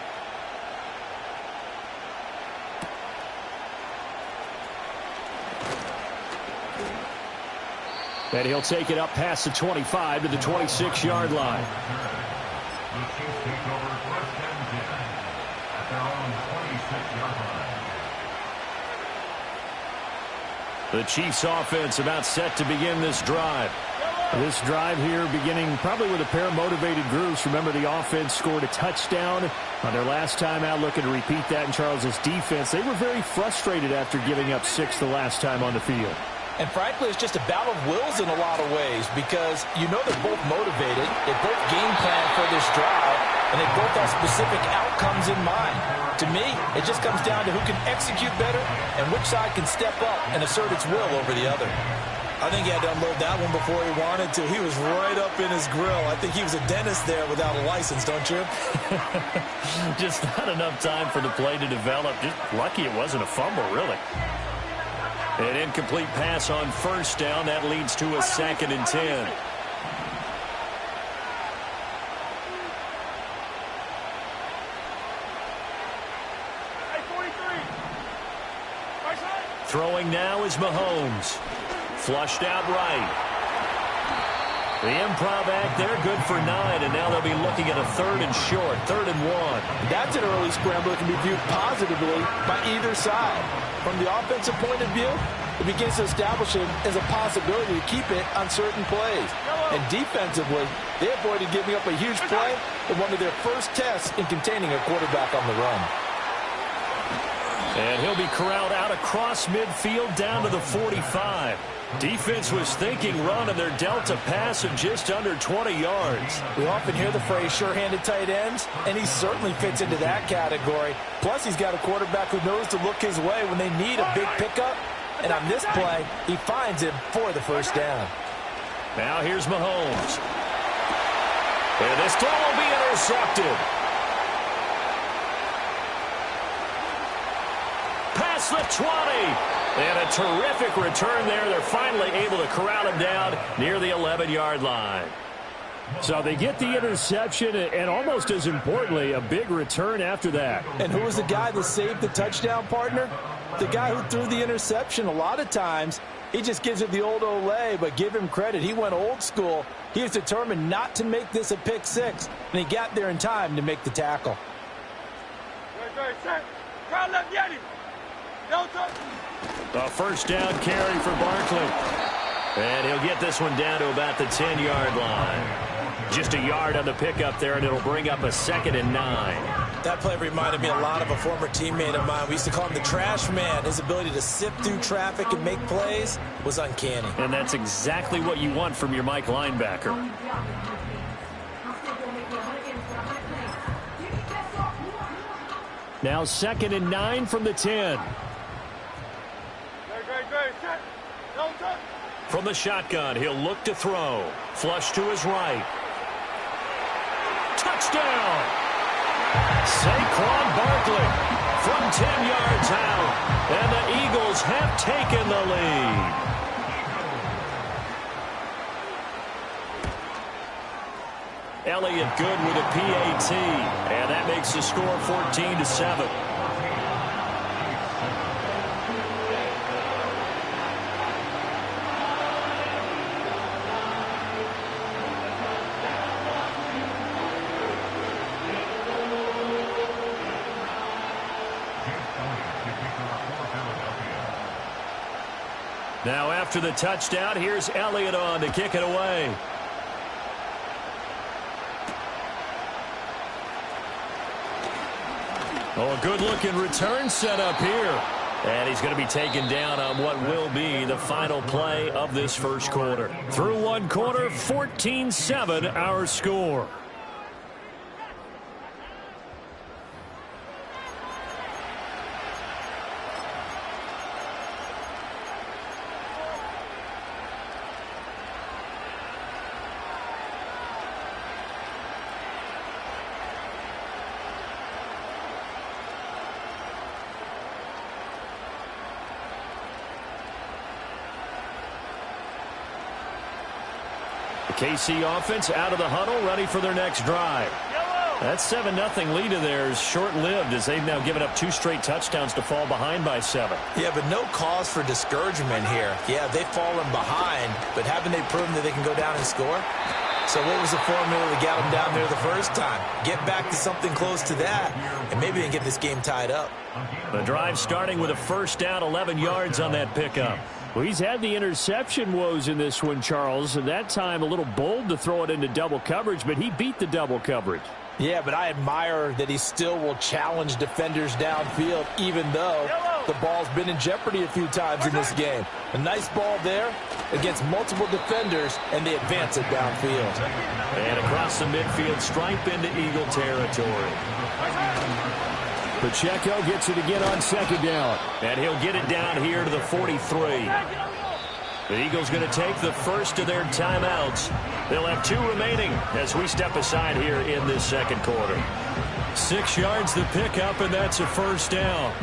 And he'll take it up past the 25 to the 26-yard line. The Chiefs take over first and 10 at their own 26-yard line. The Chiefs offense about set to begin this drive. This drive here beginning probably with a pair of motivated groups. Remember, the offense scored a touchdown on their last time out, looking to repeat that in Charles' defense. They were very frustrated after giving up 6 the last time on the field. And frankly, it's just a battle of wills in a lot of ways because you know they're both motivated. They both game plan for this drive, and they both have specific outcomes in mind. To me, it just comes down to who can execute better and which side can step up and assert its will over the other. I think he had to unload that one before he wanted to. He was right up in his grill. I think he was a dentist there without a license, don't you? Just not enough time for the play to develop. Just lucky it wasn't a fumble, really. An incomplete pass on first down. That leads to a 2nd and 10. Throwing now is Mahomes. Flushed out right. The improv act there, good for 9, and now they'll be looking at a 3rd and short, 3rd and 1. That's an early scramble that can be viewed positively by either side. From the offensive point of view, it begins to establish it as a possibility to keep it on certain plays. And defensively, they avoided giving up a huge play in one of their first tests in containing a quarterback on the run. And he'll be corralled out across midfield down to the 45. Defense was thinking run, and they're dealt a pass of just under 20 yards. We often hear the phrase sure-handed tight ends, and he certainly fits into that category. Plus, he's got a quarterback who knows to look his way when they need a big pickup. And on this play, he finds him for the first down. Now here's Mahomes. And this throw will be intercepted. Past the 20. And a terrific return there. They're finally able to corral him down near the 11-yard line. So they get the interception, and almost as importantly, a big return after that. And who was the guy that saved the touchdown, partner? The guy who threw the interception. A lot of times, he just gives it the old Olay, but give him credit. He went old school. He was determined not to make this a pick 6, and he got there in time to make the tackle. A first down carry for Barkley. And he'll get this one down to about the 10-yard line. Just a yard on the pickup there, and it'll bring up a 2nd and 9. That play reminded me a lot of a former teammate of mine. We used to call him the trash man. His ability to sift through traffic and make plays was uncanny. And that's exactly what you want from your Mike linebacker. Now 2nd and 9 from the 10. From the shotgun, he'll look to throw. Flush to his right. Touchdown! Saquon Barkley from 10 yards out. And the Eagles have taken the lead. Elliott good with a PAT. And that makes the score 14-7. Now after the touchdown, here's Elliott on to kick it away. Oh, a good-looking return set up here. And he's going to be taken down on what will be the final play of this first quarter. Through one quarter, 14-7 our score. KC offense out of the huddle, ready for their next drive. That 7-0 lead of theirs short-lived as they've now given up 2 straight touchdowns to fall behind by 7. Yeah, but no cause for discouragement here. Yeah, they've fallen behind, but haven't they proven that they can go down and score? So what was the formula that got them down there the first time? Get back to something close to that, and maybe they can get this game tied up. The drive starting with a first down, 11 yards on that pickup. Well, he's had the interception woes in this one, Charles, and that time a little bold to throw it into double coverage, but he beat the double coverage. Yeah, but I admire that he still will challenge defenders downfield, even though the ball's been in jeopardy a few times in this game. A nice ball there against multiple defenders, and they advance it downfield. And across the midfield, stripe into Eagle territory. Pacheco gets it again on second down. And he'll get it down here to the 43. The Eagles going to take the first of their timeouts. They'll have 2 remaining as we step aside here in this second quarter. 6 yards to pick up, and that's a first down.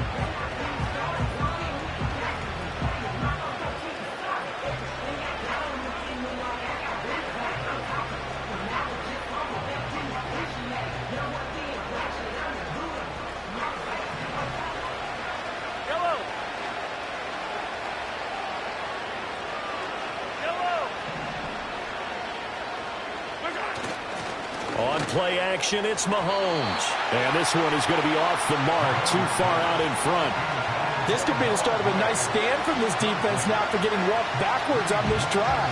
Play action, it's Mahomes. And this one is going to be off the mark, too far out in front. This could be the start of a nice stand from this defense now for getting walked backwards on this drive.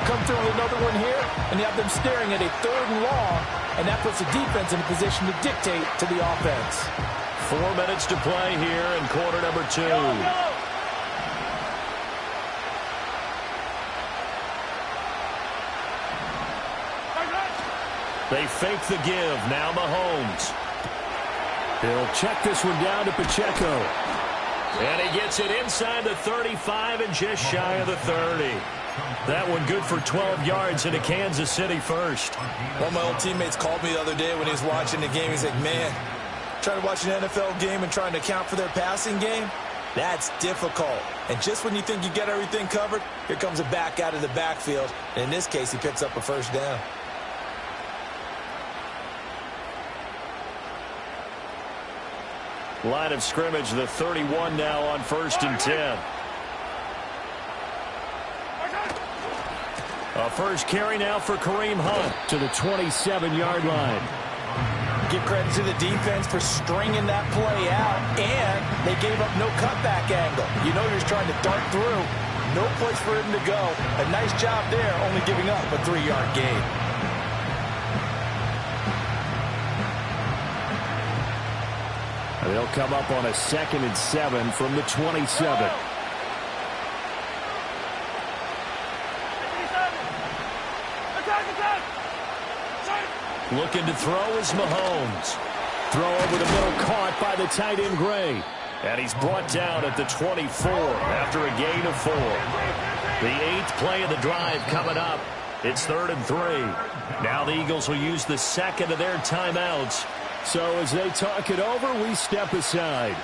Come through with another one here, and you have them staring at a 3rd and long, and that puts the defense in a position to dictate to the offense. 4 minutes to play here in quarter number 2. They fake the give. Now Mahomes. He'll check this one down to Pacheco. And he gets it inside the 35 and just shy of the 30. That one good for 12 yards into Kansas City first. One of my old teammates called me the other day when he was watching the game. He's like, man, trying to watch an NFL game and trying to account for their passing game, that's difficult. And just when you think you get everything covered, here comes a back out of the backfield. And in this case, he picks up a first down. Line of scrimmage, the 31 now on 1st and 10. A first carry now for Kareem Hunt to the 27-yard line. Give credit to the defense for stringing that play out, and they gave up no cutback angle. You know you're just trying to dart through. No place for him to go. A nice job there, only giving up a 3-yard gain. They'll come up on a 2nd and 7 from the 27. Looking to throw is Mahomes. Throw over the middle, caught by the tight end Gray. And he's brought down at the 24 after a gain of 4. The 8th play of the drive coming up. It's 3rd and 3. Now the Eagles will use the 2nd of their timeouts. So as they talk it over, we step aside.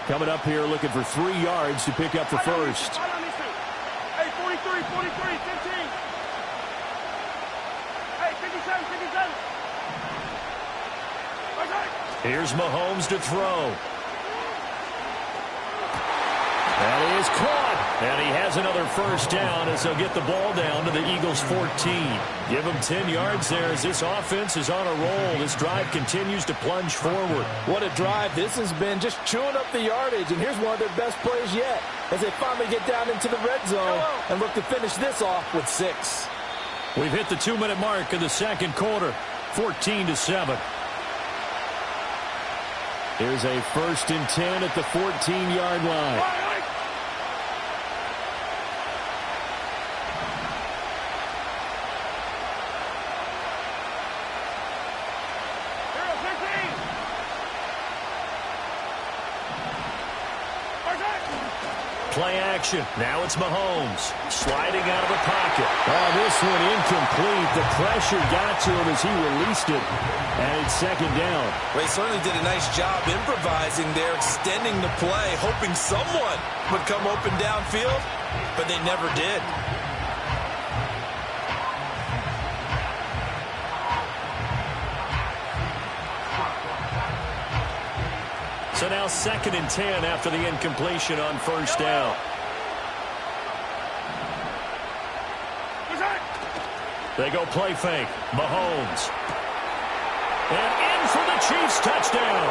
Coming up here looking for 3 yards to pick up the first. Hey, 43, 43, 15. Hey, 57, 57. Here's Mahomes to throw. That is caught. And he has another first down as they'll get the ball down to the Eagles' 14. Give them 10 yards there as this offense is on a roll. This drive continues to plunge forward. What a drive. This has been just chewing up the yardage, and here's one of their best plays yet as they finally get down into the red zone and look to finish this off with 6. We've hit the 2-minute mark in the second quarter, 14-7. Here's a 1st and 10 at the 14-yard line. Play action. Now it's Mahomes sliding out of the pocket. Oh, this one incomplete. The pressure got to him as he released it. And it's 2nd down. They certainly did a nice job improvising there, extending the play, hoping someone would come open downfield, but they never did. So now 2nd and 10 after the incompletion on 1st down. They go play fake. Mahomes. And in for the Chiefs touchdown.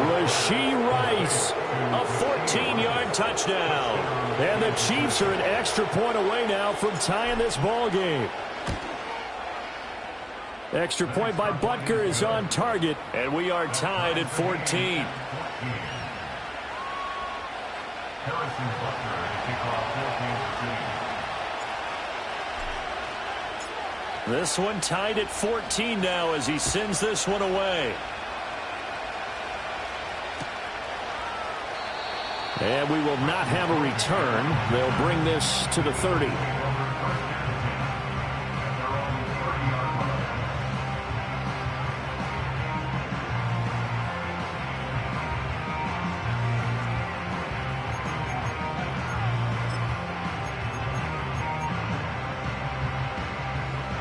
Rashee Rice. A 14-yard touchdown. And the Chiefs are an extra point away now from tying this ball game. Extra point by Butker is on target, and we are tied at 14. This one tied at 14 now as he sends this one away. And we will not have a return. They'll bring this to the 30.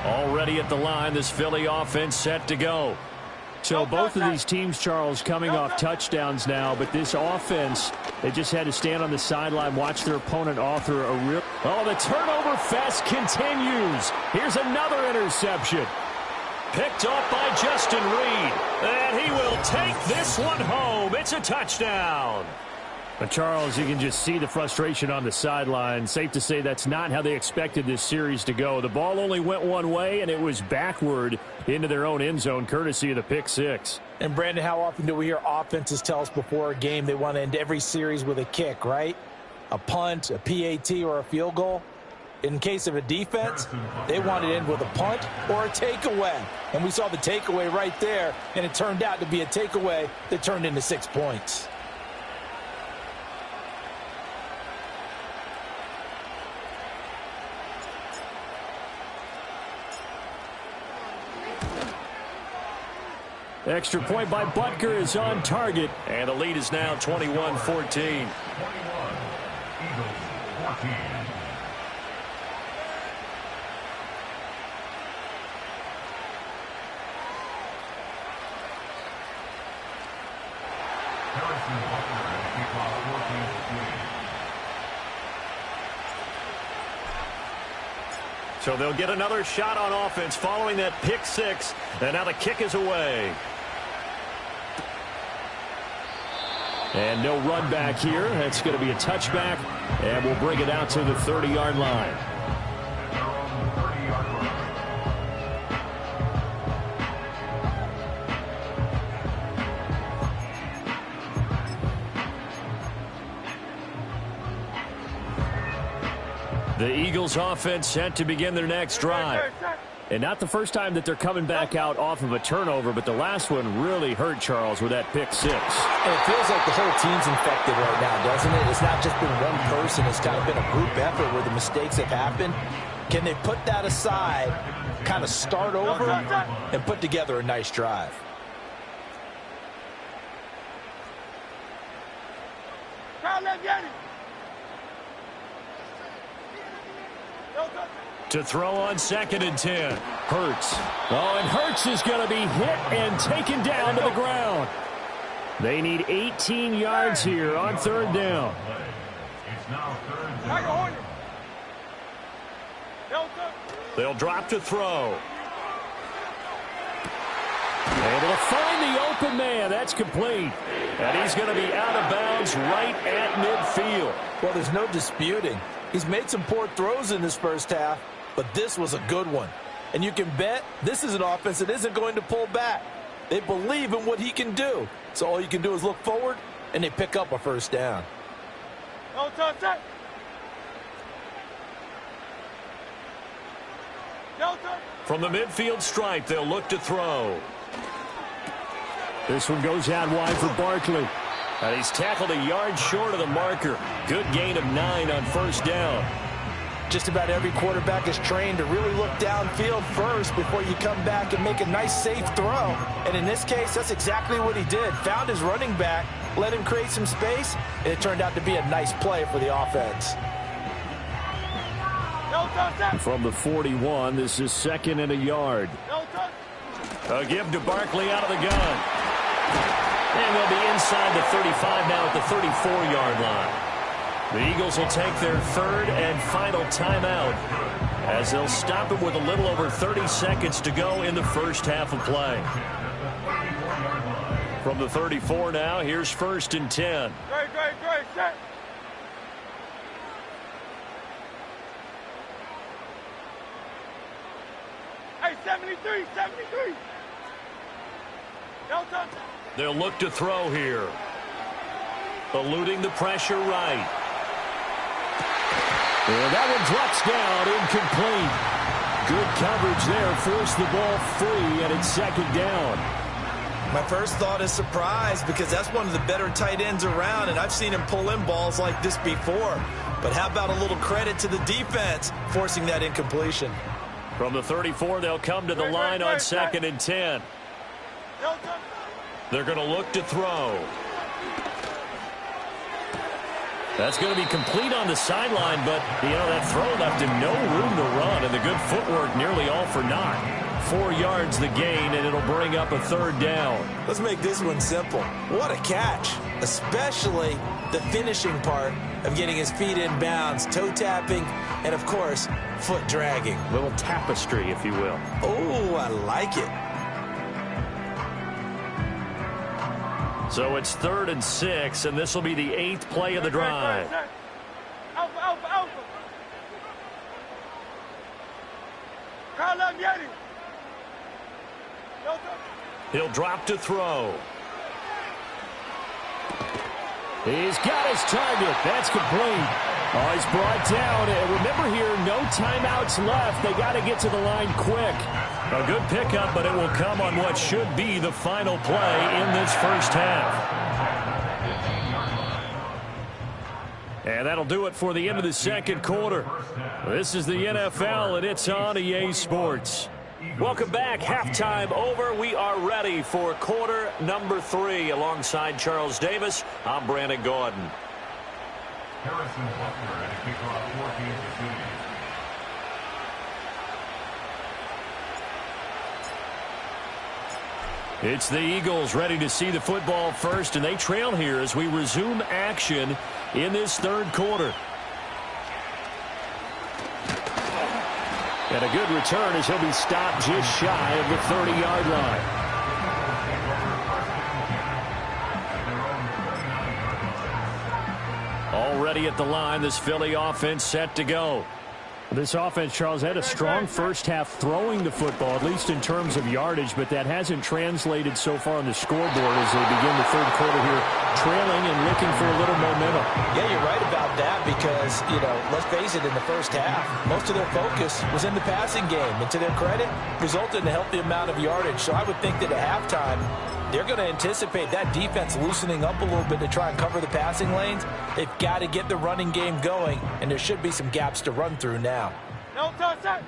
Already at the line, this Philly offense set to go. So both of these teams, Charles, coming off touchdowns now, but this offense, they just had to stand on the sideline, watch their opponent author a rip. Oh, the turnover fest continues. Here's another interception. Picked off by Justin Reed. And he will take this one home. It's a touchdown. But, Charles, you can just see the frustration on the sideline. Safe to say that's not how they expected this series to go. The ball only went one way, and it was backward into their own end zone, courtesy of the pick six. And, Brandon, how often do we hear offenses tell us before a game they want to end every series with a kick, right? A punt, a PAT, or a field goal? In case of a defense, they want to end with a punt or a takeaway. And we saw the takeaway right there, and it turned out to be a takeaway that turned into 6 points. Extra point by Butker is on target, and the lead is now 21-14. 21, Eagles 14. So they'll get another shot on offense following that pick six, and now the kick is away. And no run back here. That's going to be a touchback, and we'll bring it out to the 30-yard line. The Eagles offense set to begin their next drive. And not the first time that they're coming back out off of a turnover, but the last one really hurt Charles with that pick six. And it feels like the whole team's infected right now, doesn't it? It's not just been one person. It's kind of been a group effort where the mistakes have happened. Can they put that aside, kind of start over, and put together a nice drive? To throw on 2nd and 10. Hurts. Oh, and Hurts is going to be hit and taken down to the ground. They need 18 yards here on 3rd down. It's now 3rd They'll drop to throw. Able to find the open man. That's complete. And he's going to be out of bounds right at midfield. Well, there's no disputing. He's made some poor throws in this first half, but this was a good one. And you can bet this is an offense that isn't going to pull back. They believe in what he can do. So all you can do is look forward, and they pick up a first down. No touch that. No touch. From the midfield stripe, they'll look to throw. This one goes out wide for Barkley. And he's tackled a yard short of the marker. Good gain of 9 on first down. Just about every quarterback is trained to really look downfield first before you come back and make a nice, safe throw. And in this case, that's exactly what he did. Found his running back, let him create some space, and it turned out to be a nice play for the offense. No touch that. From the 41, this is 2nd and a yard. No touch. A give to Barkley out of the gun. And they'll be inside the 35 now at the 34-yard line. The Eagles will take their 3rd and final timeout as they'll stop it with a little over 30 seconds to go in the first half of play. From the 34 now, here's 1st and 10. Great, set. Hey, 73. No touch. They'll look to throw here. Eluding the pressure right. And that one drops down, incomplete. Good coverage there, forced the ball free, and it's 2nd down. My first thought is surprise because that's one of the better tight ends around, and I've seen him pull in balls like this before. But how about a little credit to the defense forcing that incompletion? From the 34, they'll come to the line on 2nd and 10. No touch. They're going to look to throw. That's going to be complete on the sideline, but, that throw left him no room to run, and the good footwork nearly all for naught. 4 yards the gain, and it'll bring up a 3rd down. Let's make this one simple. What a catch, especially the finishing part of getting his feet in bounds, toe tapping, and, of course, foot dragging. Little tapestry, if you will. Oh, I like it. So it's 3rd and 6, and this will be the 8th play of the drive. Alpha. Carl up, Yeti. No touch. He'll drop to throw. He's got his target. That's complete. Oh, he's brought down. And remember here, no timeouts left. They got to get to the line quick. A good pickup, but it will come on what should be the final play in this first half. And that'll do it for the end of the 2nd quarter. This is the NFL, and it's on EA Sports. Welcome back. Halftime over. We are ready for quarter number 3. Alongside Charles Davis, I'm Brandon Gordon. Harrison Butler at kickoff 14-2. It's the Eagles ready to see the football first, and they trail here as we resume action in this 3rd quarter. And a good return as he'll be stopped just shy of the 30-yard line. Already at the line, this Philly offense set to go. This offense, Charles, had a strong first half throwing the football, at least in terms of yardage, but that hasn't translated so far on the scoreboard as they begin the 3rd quarter here, trailing and looking for a little momentum. Yeah, you're right about that because, let's face it, in the first half, most of their focus was in the passing game. And to their credit, resulted in a healthy amount of yardage. So I would think that at halftime, they're going to anticipate that defense loosening up a little bit to try and cover the passing lanes. They've got to get the running game going, and there should be some gaps to run through now. No touch that.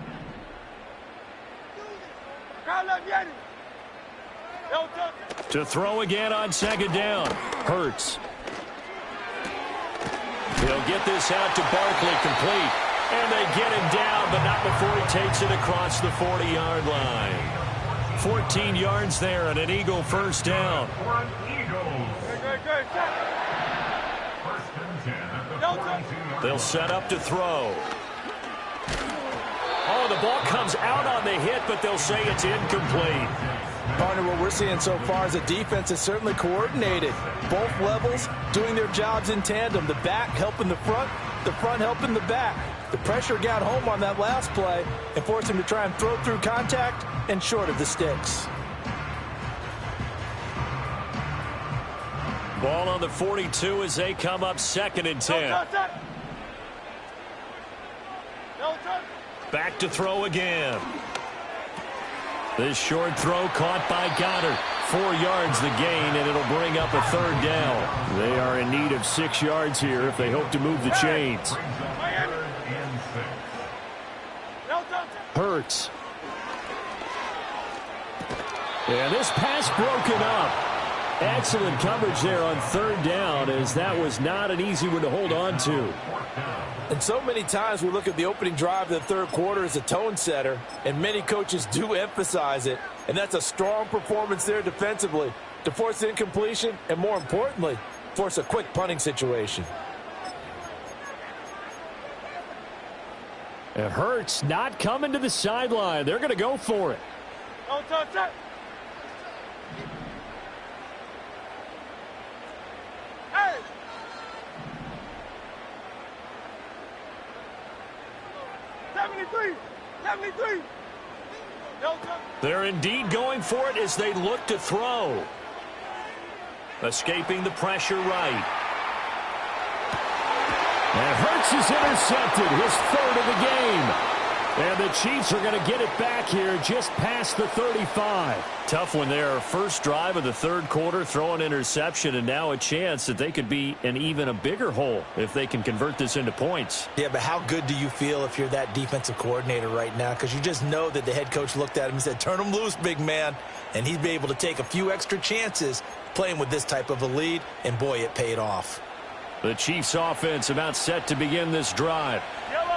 Carl up, Yeti. No touch. To throw again on 2nd down. Hurts. He'll get this out to Barkley, complete. And they get him down, but not before he takes it across the 40-yard line. 14 yards there and an Eagle first down. They'll set up to throw. throw. The ball comes out on the hit, but they'll say it's incomplete. Partner, what we're seeing so far is the defense is certainly coordinated. Both levels doing their jobs in tandem. The back helping the front helping the back. The pressure got home on that last play and forced him to try and throw through contact and short of the sticks. Ball on the 42 as they come up 2nd and 10. Back to throw again. This short throw caught by Goddard. 4 yards the gain, and it'll bring up a 3rd down. They are in need of 6 yards here if they hope to move the chains. Hurts. And this pass broken up. Excellent coverage there on 3rd down, as that was not an easy one to hold on to. And so many times we look at the opening drive of the 3rd quarter as a tone setter, and many coaches do emphasize it. And that's a strong performance there defensively to force incompletion and, more importantly, force a quick punting situation. It hurts not coming to the sideline. They're going to go for it. Hey! They're indeed going for it as they look to throw. Escaping the pressure right. And Hurts is intercepted, his 3rd of the game. And the Chiefs are going to get it back here just past the 35. Tough one there. First drive of the 3rd quarter, throw an interception, and now a chance that they could be in even a bigger hole if they can convert this into points. Yeah, but how good do you feel if you're that defensive coordinator right now? Because you just know that the head coach looked at him and said, turn him loose, big man. And he'd be able to take a few extra chances playing with this type of a lead, and boy, it paid off. The Chiefs offense about set to begin this drive.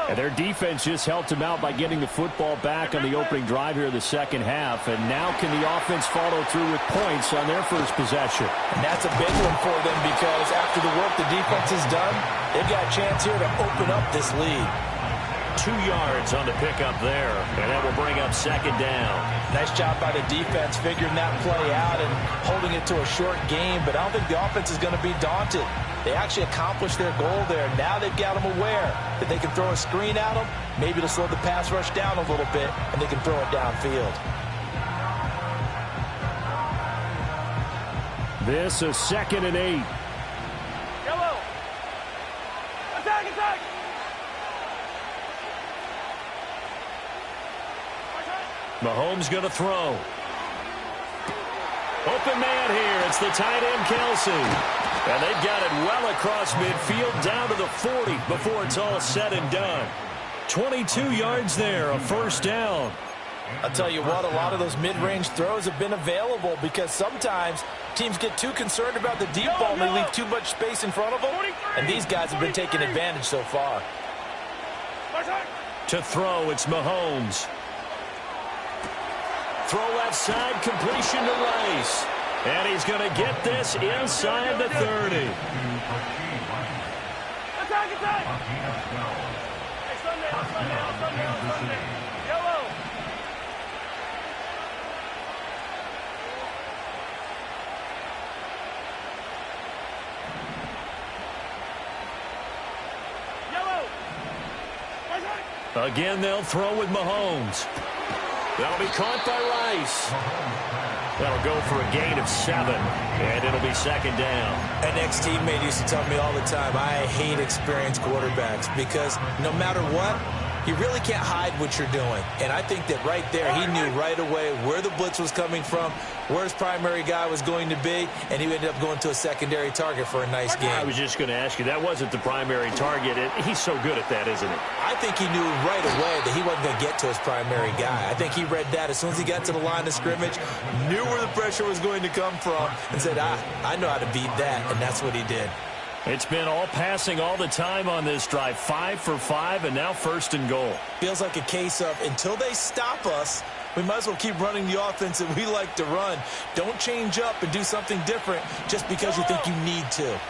And their defense just helped them out by getting the football back on the opening drive here in the 2nd half. And now can the offense follow through with points on their first possession? And that's a big one for them, because after the work the defense has done, they've got a chance here to open up this lead. 2 yards on the pickup there, and that will bring up 2nd down. Nice job by the defense figuring that play out and holding it to a short game, but I don't think the offense is going to be daunted. They actually accomplished their goal there. Now they've got them aware that they can throw a screen at them, maybe to slow the pass rush down a little bit, and they can throw it downfield. This is 2nd and 8. Yellow. Attack, attack. Mahomes going to throw. Open man here. It's the tight end, Kelsey. And they've got it well across midfield down to the 40 before it's all said and done. 22 yards there, a 1st down. I'll tell you what, a lot of those mid-range throws have been available because sometimes teams get too concerned about the deep ball and they leave too much space in front of them. And these guys have been taking advantage so far. To throw, it's Mahomes. Throw left side, completion to Rice. And he's going to get this inside the 30. Attack, attack. Sunday. Yellow. Yellow. Again, they'll throw with Mahomes. That'll be caught by Rice. That'll go for a gain of 7, and it'll be 2nd down. An ex-teammate used to tell me all the time, I hate experienced quarterbacks because no matter what, you really can't hide what you're doing. And I think that right there, he knew right away where the blitz was coming from, where his primary guy was going to be, and he ended up going to a secondary target for a nice game. I was just going to ask you, that wasn't the primary target. He's so good at that, isn't he? I think he knew right away that he wasn't going to get to his primary guy. I think he read that as soon as he got to the line of scrimmage, knew where the pressure was going to come from, and said, I know how to beat that, and that's what he did. It's been all passing all the time on this drive. 5 for 5, and now 1st and goal. Feels like a case of until they stop us, we might as well keep running the offense that we like to run. Don't change up and do something different just because you think you need to.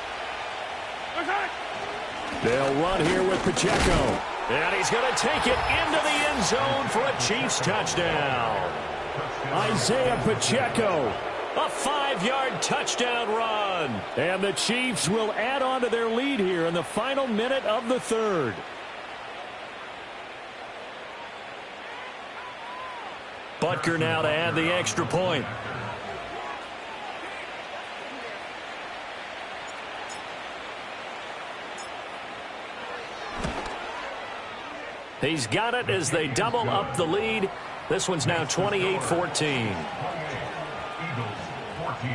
They'll run here with Pacheco. And he's going to take it into the end zone for a Chiefs touchdown. Isaiah Pacheco. A 5-yard touchdown run. And the Chiefs will add on to their lead here in the final minute of the third. Butker now to add the extra point. He's got it as they double up the lead. This one's now 28-14. Eagles 14.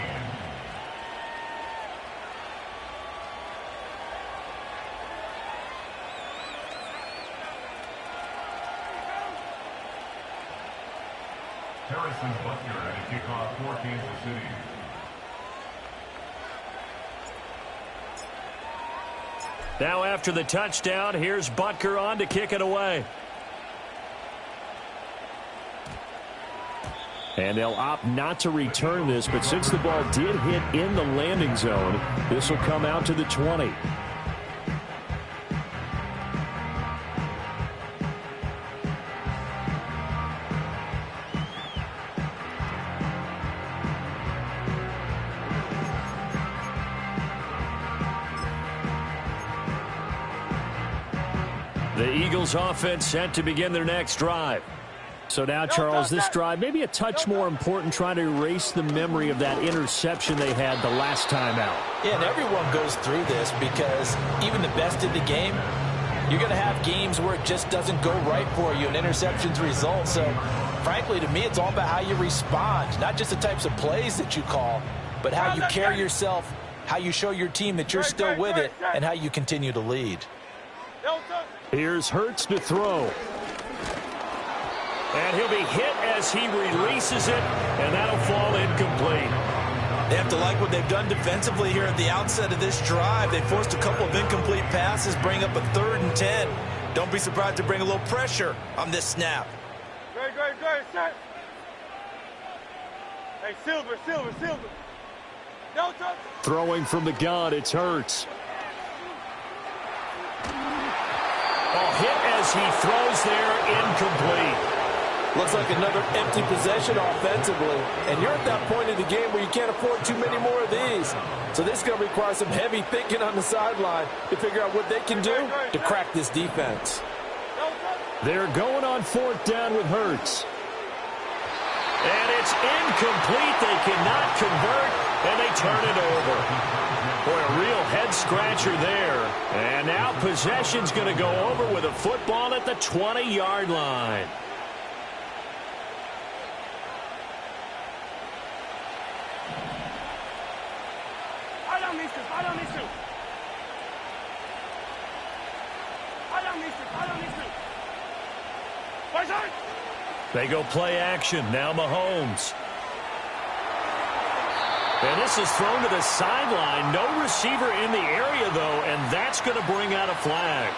Harrison Butker at a kickoff for Kansas City. Now after the touchdown, here's Butker on to kick it away. And they'll opt not to return this, but since the ball did hit in the landing zone, this will come out to the 20. The Eagles offense set to begin their next drive. So now, Charles, this drive maybe a touch more important, trying to erase the memory of that interception they had the last time out. Yeah, and everyone goes through this because even the best in the game, you're going to have games where it just doesn't go right for you and interceptions result. So, frankly, to me, it's all about how you respond, not just the types of plays that you call, but how you carry yourself, how you show your team that you're still with it, and how you continue to lead. Here's Hurts to throw. And he'll be hit as he releases it, and that'll fall incomplete. They have to like what they've done defensively here at the outset of this drive. They forced a couple of incomplete passes, bring up a 3rd and 10. Don't be surprised to bring a little pressure on this snap. Great, set. Hey, Silver. No touch. Throwing from the gun, it's Hurts. Ball hit as he throws there, incomplete. Looks like another empty possession offensively. And you're at that point in the game where you can't afford too many more of these. So this is going to require some heavy thinking on the sideline to figure out what they can do to crack this defense. They're going on 4th down with Hurts. And it's incomplete. They cannot convert, and they turn it over. Boy, a real head-scratcher there. And now possession's going to go over with a football at the 20-yard line. They go play action. Now Mahomes. And this is thrown to the sideline. No receiver in the area, though, and that's going to bring out a flag.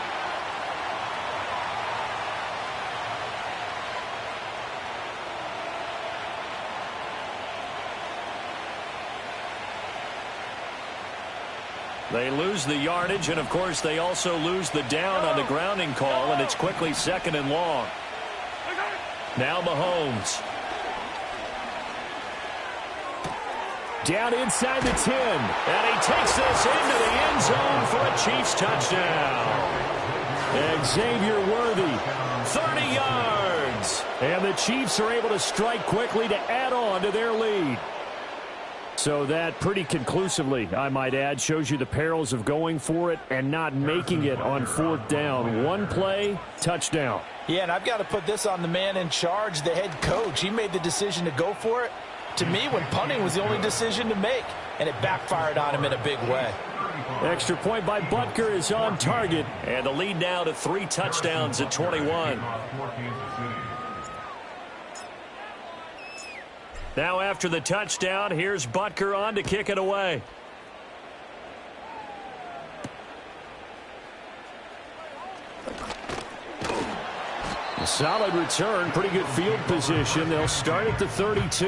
They lose the yardage, and, of course, they also lose the down on the grounding call, and it's quickly 2nd and long. Now Mahomes. Down inside the 10. And he takes this into the end zone for a Chiefs touchdown. Xavier Worthy. 30 yards. And the Chiefs are able to strike quickly to add on to their lead. So that pretty conclusively, I might add, shows you the perils of going for it and not making it on 4th down. One play, touchdown. Yeah, and I've got to put this on the man in charge, the head coach. He made the decision to go for it. To me, when punting was the only decision to make, and it backfired on him in a big way. Extra point by Butker is on target. And the lead now to 3 touchdowns at 21. Now after the touchdown, here's Butker on to kick it away. A solid return, pretty good field position. They'll start at the 32.